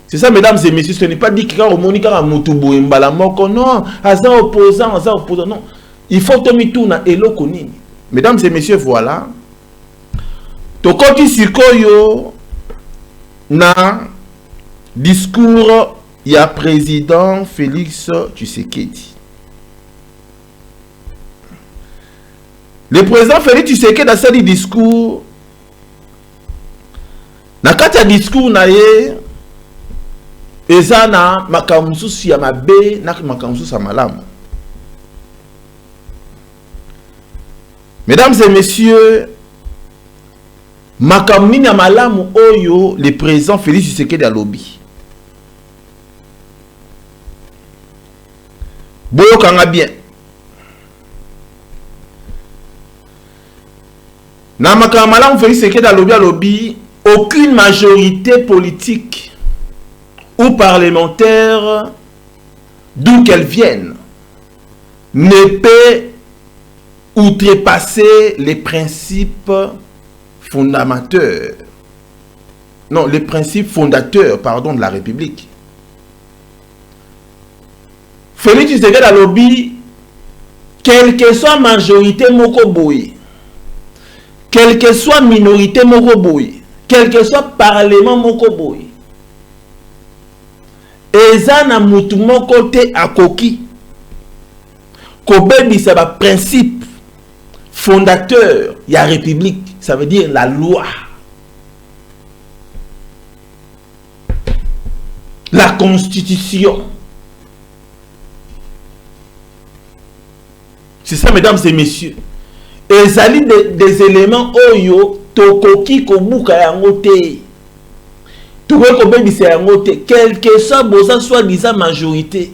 S1: C'est ça, mesdames et messieurs, ce n'est pas dit qu'il y a un moutoubo et mbalamoko. Non, à opposant, non. Il faut que tu tournes et l'eau connaît. Mesdames et messieurs, voilà. Tokoti Sikoyo na discours, il y a président Félix Tshisekedi. Le président Félix Tshisekedi a fait le discours. Na kati discours na ye ezana makamususu ya mabe na makamususu ya malamu. Mesdames et messieurs, makamuni ya malamu oyo le président Félix Tshisekedi a lobby. Boyo kanga bien. Namakamalam Félix Tshisekedi à lobby, aucune majorité politique ou parlementaire, d'où qu'elle vienne, ne peut outrepasser les principes fondateurs. Non, les principes fondateurs, pardon, de la République. Félix Tshisekedi à lobby, quelle que soit majorité moko boye, quelle que soit minorité moko boye, quel que soit parlement moko boye, eza na mutu moko te akoki kobebisa ba principe fondateur ya république, ça veut dire la loi, la constitution. C'est ça, mesdames et messieurs. Et ça lit des éléments oyo tokoki kobuka yango te. Tokoki kobebisa yango te. Quel que soit bosa soi-disant majorité.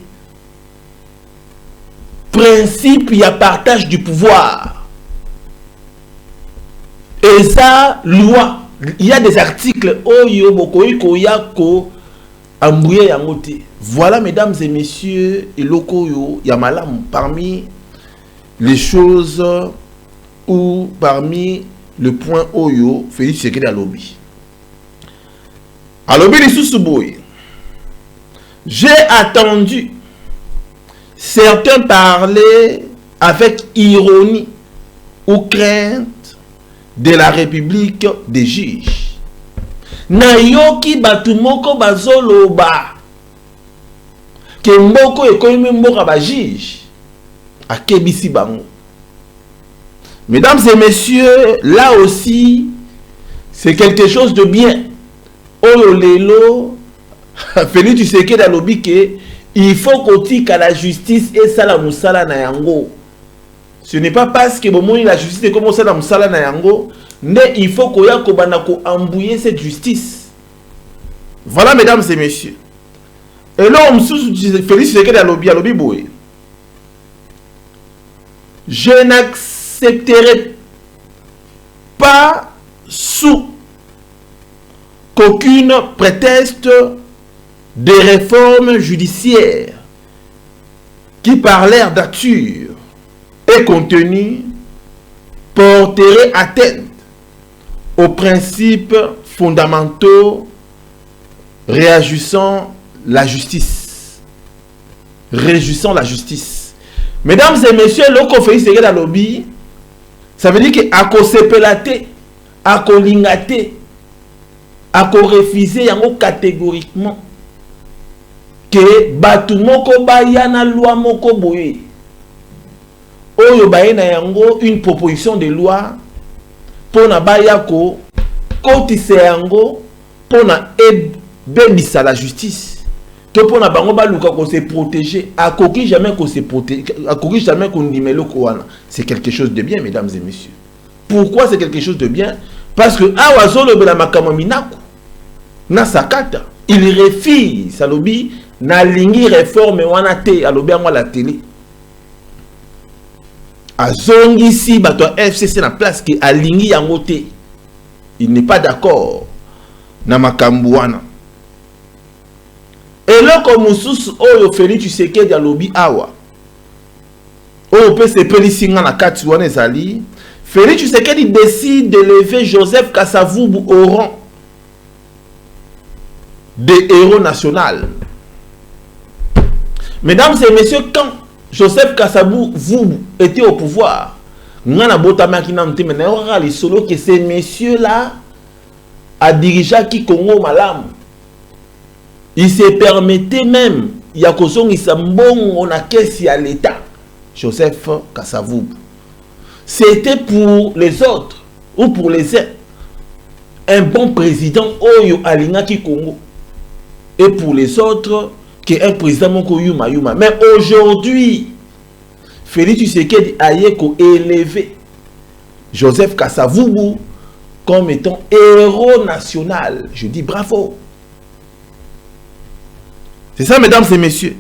S1: Principe, il y a partage du pouvoir. Et ça, loi. Il y a des articles oyo bokoyi koyako ambouye yango te. Voilà, mesdames et messieurs, et loko yo yamalam parmi les choses ou parmi le point oyo Félix Tshisekedi à lobby. À lobby les sous-souboy. J'ai attendu certains parler avec ironie ou crainte de la République des juges. Nayoki batumoko bazoloba ke mboko ekoyime mboka ba juge. À Kebisi Bango. Mesdames et messieurs, là aussi, c'est quelque chose de bien. Oyo lelo, Félix Tshisekedi a lobby que il faut qu'on à la justice et ça la musala na yango. Ce n'est pas parce que bon la justice est comme ça la musala na yango, mais il faut qu'on y a ko embouiller cette justice. Voilà, mesdames et messieurs. Et là, on me Félix Tshisekedi a lobby boy. Je n'accepterai pas sous qu'aucune prétexte de réforme judiciaire qui par l'air d'acture et contenu porterait atteinte aux principes fondamentaux réjouissant la justice. Mesdames et messieurs, le Félix Tshisekedi à lobby, ça veut dire que à cause sepelate, à cause lingate, à cause refuser catégoriquement que batu moko bayana loi moko boye. Oyo bayena yango une proposition de loi pour na bayako kotise yango pour na ebebisa la justice. Pour na bango baluka ko se protéger, akoki jamais ko se protéger, akoki jamais ko ndimelo ko wana. C'est quelque chose de bien, mesdames et messieurs. Pourquoi c'est quelque chose de bien? Parce que awazolo bela makamo minako na sakata, il refuse salobi na lingi réforme wana te alobi yango la télé. Azongi si bato FCC na place que alingi yango te. Il n'est pas d'accord na makambo wana. Et là, comme sous oyo Félix Tshisekedi à lobby awa, oyo peut se pélissinga na kati wana ezali, Félix Tshisekedi décide de lever Joseph Kasavubu au rang de héros national. Mesdames et messieurs, quand Joseph Kasavubu était au pouvoir, ngana botamaki na mte mena ora les solo que ces messieurs là a dirigé qui Congo malamu. Il se permettait même, il y a on a caisse à l'État, Joseph Kasavubu. C'était pour les autres, ou pour les uns, un bon président, Oyo Alingaki Congo. Et pour les autres, qui est un président Moko Yuma Yuma. Mais aujourd'hui, Félix Tshisekedi a élevé Joseph Kasavubu comme étant héros national. Je dis bravo. C'est ça, mesdames et messieurs.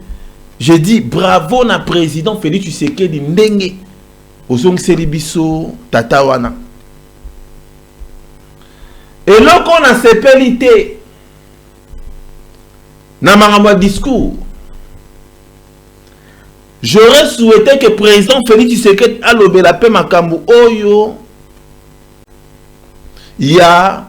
S1: Je dis bravo na président Félix Tshisekedi ndenge ozong selibiso tatawana. Et là qu'on a sepelité dans ma discours, j'aurais souhaité que le président Félix Tshisekedi a lobé la paix makambu oyo. Il y a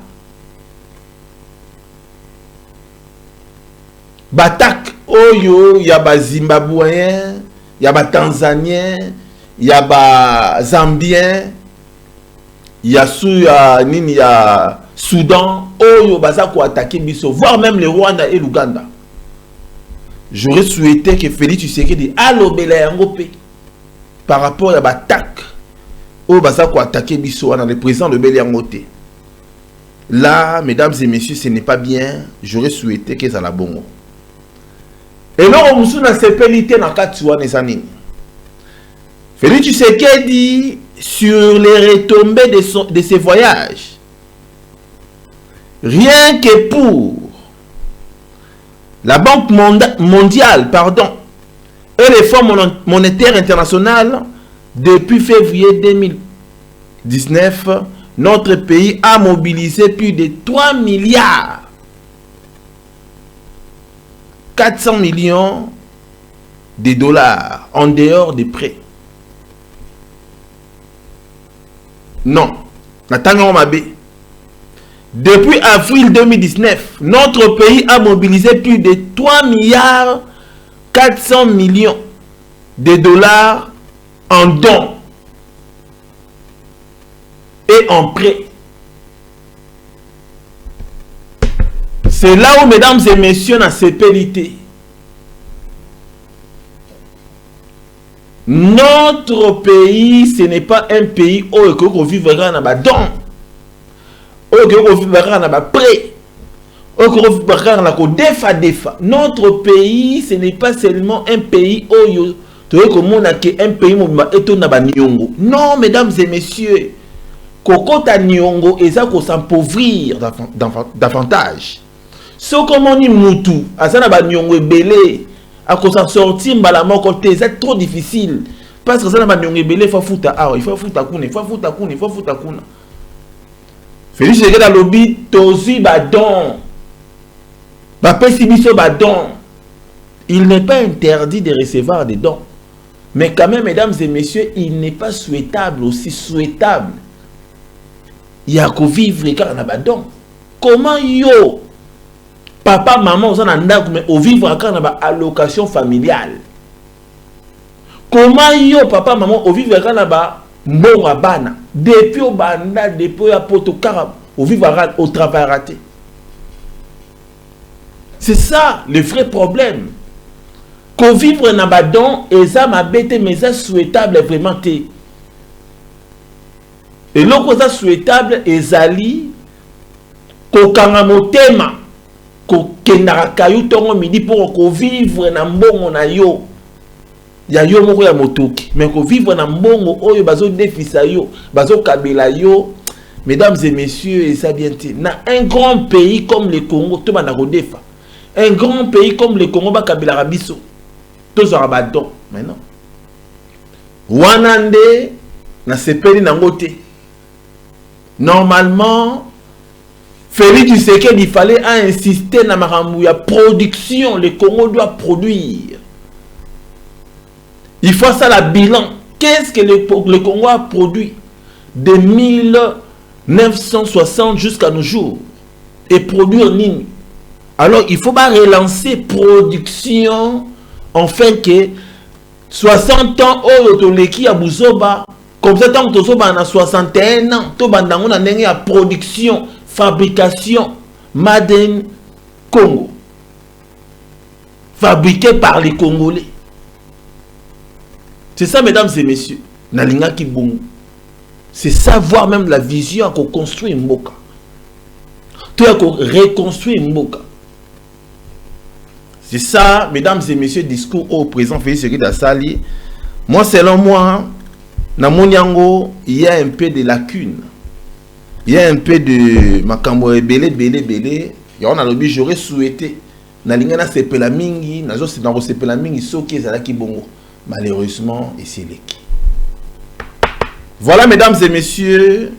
S1: Batak oyo, il y a ba Zimbabwéen, il y a ba Tanzanien, il y a ba Zambien, il y a Soudan oyo baza ko attaquer biso, voire même le Rwanda et l'Ouganda. J'aurais souhaité que Félix Tshisekedi a lobé la yango pe par rapport à Batak oyo baza ko attaquer biso dans le président de Béliangote. Là, mesdames et messieurs, ce n'est pas bien. J'aurais souhaité que ça la bongo. Et là, on a sepelité dans Katsuan et Sanini. Félix Tshisekedi sur les retombées de ses voyages. Rien que pour la Banque mondiale, et les Fonds monétaires internationaux, depuis février 2019, notre pays a mobilisé plus de 3 milliards 400 millions de dollars en dehors des prêts. Non. Depuis avril 2019, notre pays a mobilisé plus de 3 milliards 400 millions de dollars en dons et en prêt. C'est là où, mesdames et messieurs, dans ces pérités, notre pays, ce n'est pas un pays où on vivra dans les dons, où on vivra dans les prêts, où on vivra dans les défa. Notre pays, ce n'est pas seulement un pays où on a un pays où on a nyongo. Non, mesdames et messieurs, kokota nyongo et ça qu'on s'appauvrir davantage. Ce comme on dit moutou, asana ba nyongo belé, à cause s'en sortir balamon côté, c'est trop difficile. Parce que ça na ba nyongo belé, il faut fouta il faut fouta kuna, il faut fouta kuna, il faut fouta kuna. Félix Tshisekedi dans lobby tozi badon. Ba pesi biso badon. Il n'est pas interdit de recevoir des dons. Mais quand même, mesdames et messieurs, il n'est pas souhaitable, aussi souhaitable. Il y a qu'au vivre car on a badon. Comment yo papa, maman, on a au vivre quand on a allocation familiale. Comment yo papa, maman, au vivre quand on a bon abana. Depuis au banda, depuis au potocara, au vivre au travail raté. C'est ça le vrai problème. Qu'au vivre na badon, et ça m'a bêté, mais ça souhaitable vraiment té. Et l'autre ça souhaitable, et zali, qu'au kangamotema. Kenara kayu tongo midi pour vivre na mbongo na yo ya yo moko ya motoki mais ko vivre na mbongo oyo bazo défisa yo bazo kabela yo. Mesdames et messieurs, et ça bien dit, na un grand pays comme le Congo to bana ko defa, un grand pays comme le Congo ba kabela rabiso to zo rabadon maintenant wanande na sepeli na ngote. Normalement Félix Tshisekedi, il fallait insister dans la production. Le Congo doit produire. Il faut ça la bilan. Qu'est-ce que le Congo a produit de 1960 jusqu'à nos jours? Et produire nini? Alors il faut pas relancer production enfin que 60 ans au Toleki à Bouzoba, comme ça tant que Tozoba a 61 ans, to bandango na ndenge ya production. Fabrication Made in Congo, fabriqué par les Congolais. C'est ça, mesdames et messieurs. Nalinga Kibungu. C'est savoir même la vision qu'on construit Mboka. Tout qu'on reconstruit Mboka. C'est ça, mesdames et messieurs, discours au président Félix Tshisekedi Asali. Moi, selon moi, dans mon yango, il y a un peu de lacunes. Il y a un peu de makambo belé. Et on a l'objet, j'aurais souhaité. Nalingana sepela mingi, nazo sepela mingi, soki ezalaki bongo. Malheureusement, et c'est l'équipe. Voilà, mesdames et messieurs,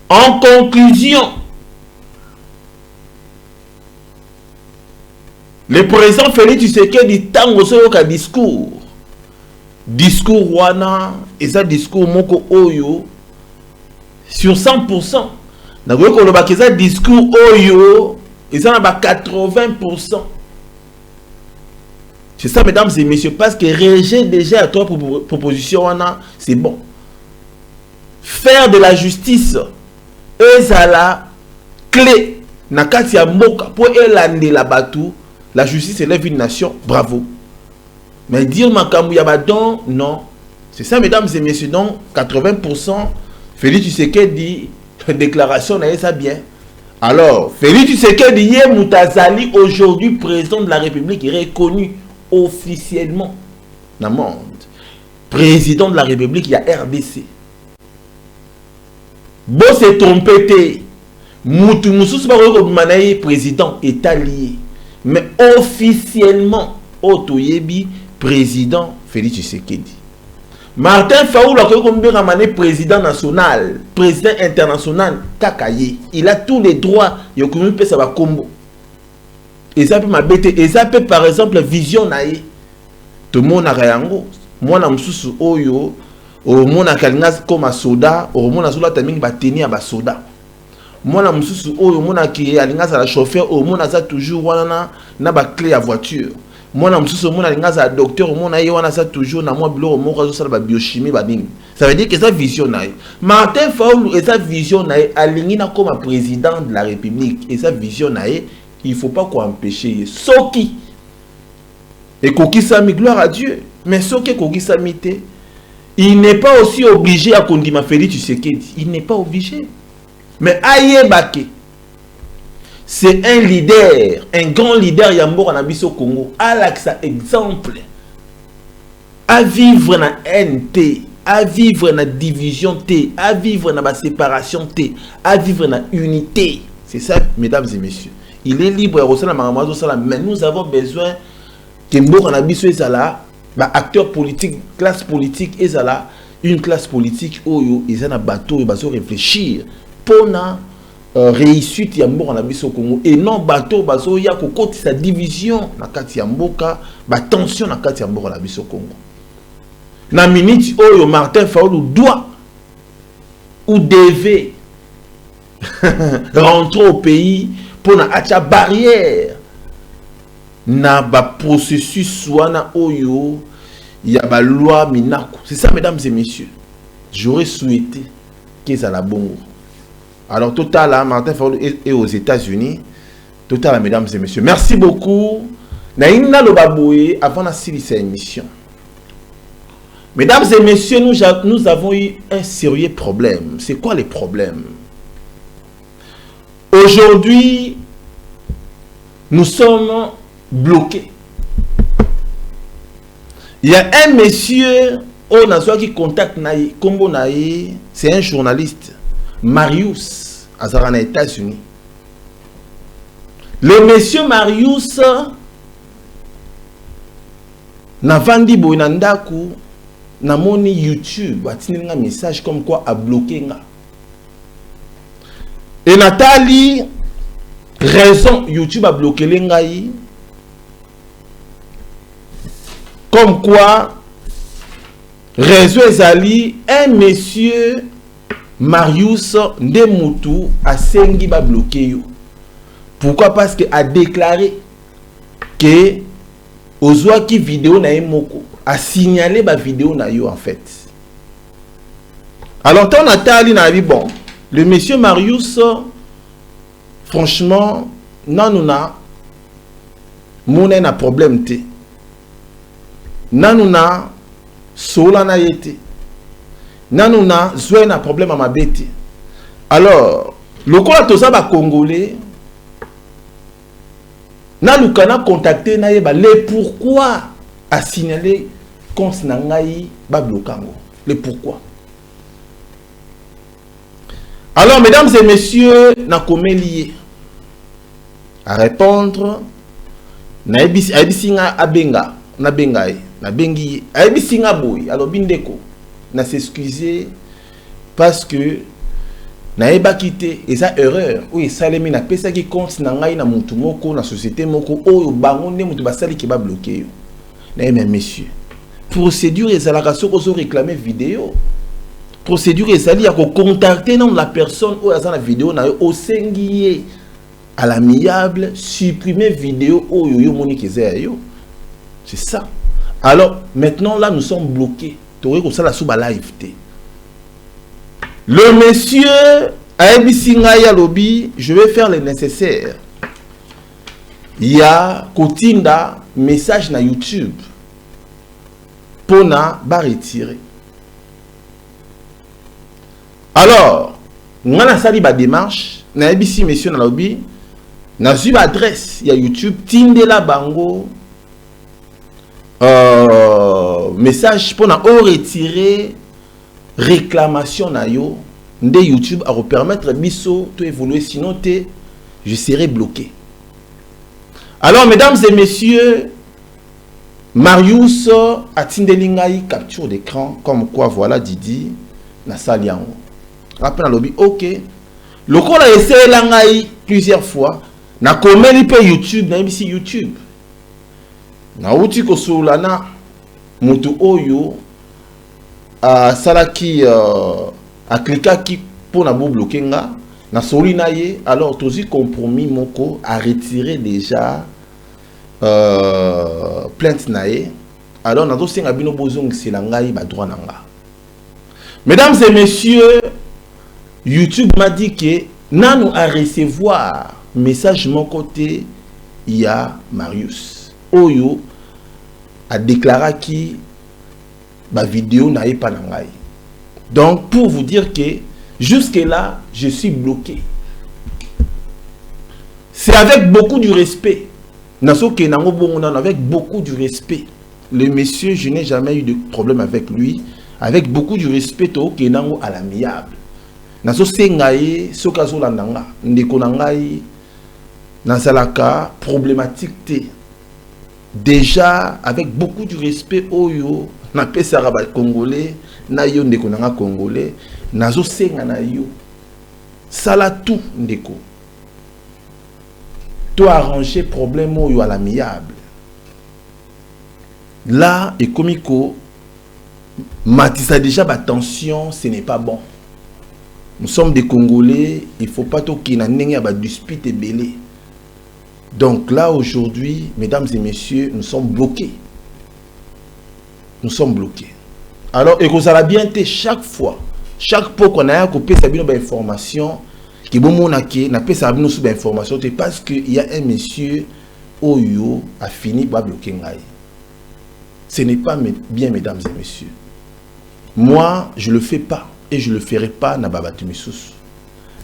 S1: En conclusion, le président Félix Tshisekedi tango soyoka discours wana eza discours moko oyo sur 100%. Nakoki koloba ke eza discours oyo eza na ba 80%. C'est ça, mesdames et messieurs, parce que rejet déjà à trois propositions, c'est bon. Faire de la justice est la clé. Nakati ya moka pour elande la batou, la justice élève une nation, bravo. Mais dire makambu ya badon, non. C'est ça, mesdames et messieurs, donc 80%. Félix Tshisekedi déclaration na ça bien. Alors, Félix Tshisekedi yé Moutazali aujourd'hui président de la République est reconnu officiellement dans le monde. Président de la République, il y a RDC. Bon, c'est trompé. Moutou Moussous, président État lié. Mais officiellement, Otoyebi, président Félix Tshisekedi. Martin Faoul a président national, président international, Kakaye. Il a tous les droits. Il a combo. Et ça peut m'abêter. Et ça peut par exemple vision naïe. Tout le monde a réango. Moi na msusu oyo. Au monde a kalingas comme soda. Au monde a soda taming bateni à soda. Moi na msusu oyo. Monde a qui alingas à la chauffeur. Au monde a ça toujours wana na ba clé à voiture. Moi na msusu monde a alingas à docteur. Au monde a wana ça toujours na moi bilo au monde a ça ba biochimie ba ding. Ça veut dire que ça vision naïe. Martin Faoul et sa vision naïe alingina comme président de la République et sa vision naïe. Il ne faut pas qu'on empêche Soki. Et Koki Sami, gloire à Dieu. Mais Soki Koki Sami, il n'est pas aussi obligé à condamner Félix Tshisekedi. Il n'est pas obligé. Mais Aye Bake, c'est un leader, un grand leader Yambo en Abisso Congo. Alaxa exemple. À vivre dans NT, à vivre dans division T, à vivre dans la séparation T, à vivre dans unité. C'est ça, mesdames et messieurs. Il est libre, mais nous avons besoin que Mboka soit là, acteur politique, classe politique, une classe politique où ils ont un bateau, ils vont réfléchir pour la réussite de Mboka au Congo. Et non, bateau, il y a sa division, la Mboka, la tension dans la Mboka au Congo. Dans la minute où Martin Faoulou doit ou devait rentrer au pays pour na barrière na ba processus wana oyo ya ba loi minako. C'est ça, mesdames et messieurs. J'aurais souhaité que ça la bongo. Alors total là, Martin Faoulou est aux États-Unis. Total là, mesdames et messieurs. Merci beaucoup. Na inna lo baboué avant la série émission. Mesdames et messieurs, nous avons eu un sérieux problème. C'est quoi les problèmes? Aujourd'hui, nous sommes bloqués. Il y a un monsieur qui contacte Naï, Kombo Naï, c'est un journaliste, Marius, à aux États-Unis. Le monsieur Marius n'a vendu Boinandaku, n'a moni YouTube, a tenu un message comme quoi a bloqué. Et Nathalie, raison, YouTube a bloqué l'engaï. Comme quoi, réseau Ezali, un monsieur Marius Ndemutu a sengi ba bloqué. Pourquoi? Parce qu'il a déclaré que Ozwaki vidéo na moko a signalé ba vidéo na yo en fait. Alors tant Nathalie n'a dit bon. Le monsieur Marius, franchement, non, mon un problème. Non, sola na yete. Non, zoé un problème à ma bête. Alors, le quoi tout ça va congolais. Nan nous contacté naïba le pourquoi a signalé qu'on s'nangaï ba blokango. Le pourquoi. Alors, mesdames et messieurs, na komé lié à répondre, na ebisinga abenga, na bengaï, na bengi, a ebisinga boy, alors bindeko, na s'excuser parce que naeba quitté et ça erreur oui ça les mina pesa qui compte na ngai na mutu moko na société moko oyo bango ne mutu basali ki ba bloquer yo na mais messieurs procédure ezalaka soko zo réclamer vidéo procédure ezali ya ko contacter non la personne oyo azana vidéo na yo osengiye à l'amiable supprimer vidéo oyo yo moni kezaya yo c'est ça. Alors maintenant là nous sommes bloqués toré ko sala sous ba live té. Le monsieur ABC Ngaya Lobby, je vais faire le nécessaire. Il y a Kotinda message na YouTube. Pona ba retirer. Alors, on a sali ba démarche na ABC monsieur na Lobby. Na su ba adresse ya YouTube Tindela Bango message pona o retirer réclamation na yo de YouTube à permettre biso to évoluer sinon je serai bloqué. Alors mesdames et messieurs, Marius a tindelingai capture d'écran comme quoi voilà Didi na salian. Rappel na lobby OK. Le col a essayé langai plusieurs fois na komeli pe YouTube na ici YouTube. Na uti ko solana mutu oyo a salaki a cliqué pour na bloquer nga na solina ye alors tozi compromis moko a retiré déjà plainte na ye alors na do senga bino bozong silangai ba droit nanga. Mesdames et messieurs, YouTube m'a dit que nanu a recevoir message mon côté il y a Marius oyo a déclaré qui ma vidéo n'a pas nangai. Donc pour vous dire que jusque là je suis bloqué. C'est avec beaucoup du respect. Avec beaucoup du respect. Le monsieur, je n'ai jamais eu de problème avec lui. Avec beaucoup du respect à l'amiable. Naso sengaye sokazo landanga ndeko nangai nasalaka problématique. Déjà avec beaucoup du respect oyo na pesa ba congolais na yo ndeko nanga congolais nazo senga na yo sala tout ndeko to arranger problème oyo à l'amiable là et komiko matisa déjà ba tension ce n'est pas bon. Nous sommes des Congolais, il faut pas tout qu'il y ait des disputes et belé. Donc là aujourd'hui, mesdames et messieurs, nous sommes bloqués. Nous sommes bloqués. Alors, et que ça a bien été chaque fois qu'on a coupé sa information, qui bon mon n'a pas sa information, c'est parce qu'il y a un monsieur Oyo a fini par bloquer Ngaï. Ce n'est pas bien, mesdames et messieurs. Moi, je le fais pas. Et je ne le ferai pas na babatu misusu.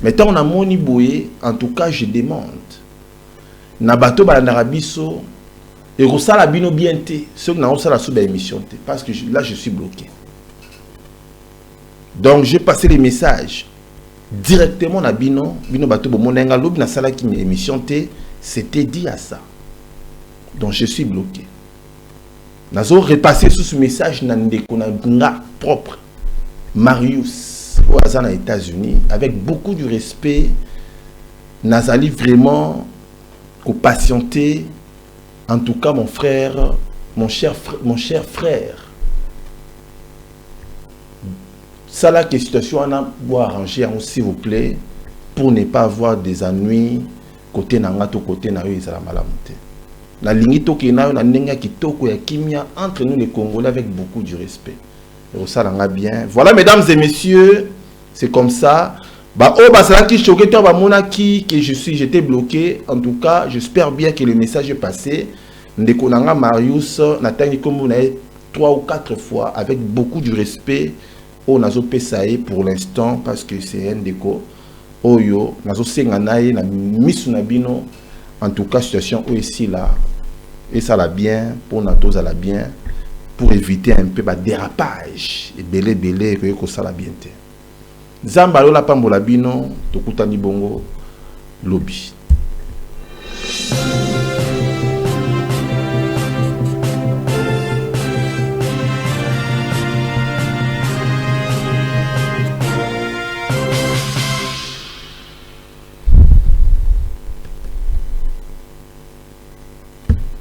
S1: Mais tant on a moni boye, en tout cas je demande. Na bato ba narabiso et rosala bino bien té, ceux qui n'ont pas la sous émission té parce que là je suis bloqué. Donc j'ai passé les messages directement na bino bato bo monenga lobi na sala ki émission té, c'était dit à ça. Donc je suis bloqué. Nazo repasser sous ce message na ndeko na nga propre. Marius, aux États-Unis, avec beaucoup de respect, Nazali vraiment patienté. En tout cas, mon frère, mon cher frère. Ça là, que situation on a beau arranger, s'il vous plaît, pour ne pas avoir des ennuis côté nangato côté na yo ezala malamuté. La ligne toke na yo na nenga kitoko ya kimia entre nous les Congolais avec beaucoup de respect. Ça l'a bien. Voilà, mesdames et messieurs, c'est comme ça. Bah, oh, bah, c'est là qui choquait, toi, bah, que j'étais bloqué. En tout cas, j'espère bien que le message est passé. Ndekonanga Marius, Nathalie, comme vous avez 3 ou 4 fois, avec beaucoup de respect, au Nazo Pesae pour l'instant, parce que c'est un déco. Oyo, Nazo Senganae, na Misunabino, en tout cas, situation ici là. Et ça l'a bien, pour Nato, ça l'a bien. Pour éviter un peu de dérapage et belé que ça la bien té. Zambalo la pambola bino tokutani bongo lobby.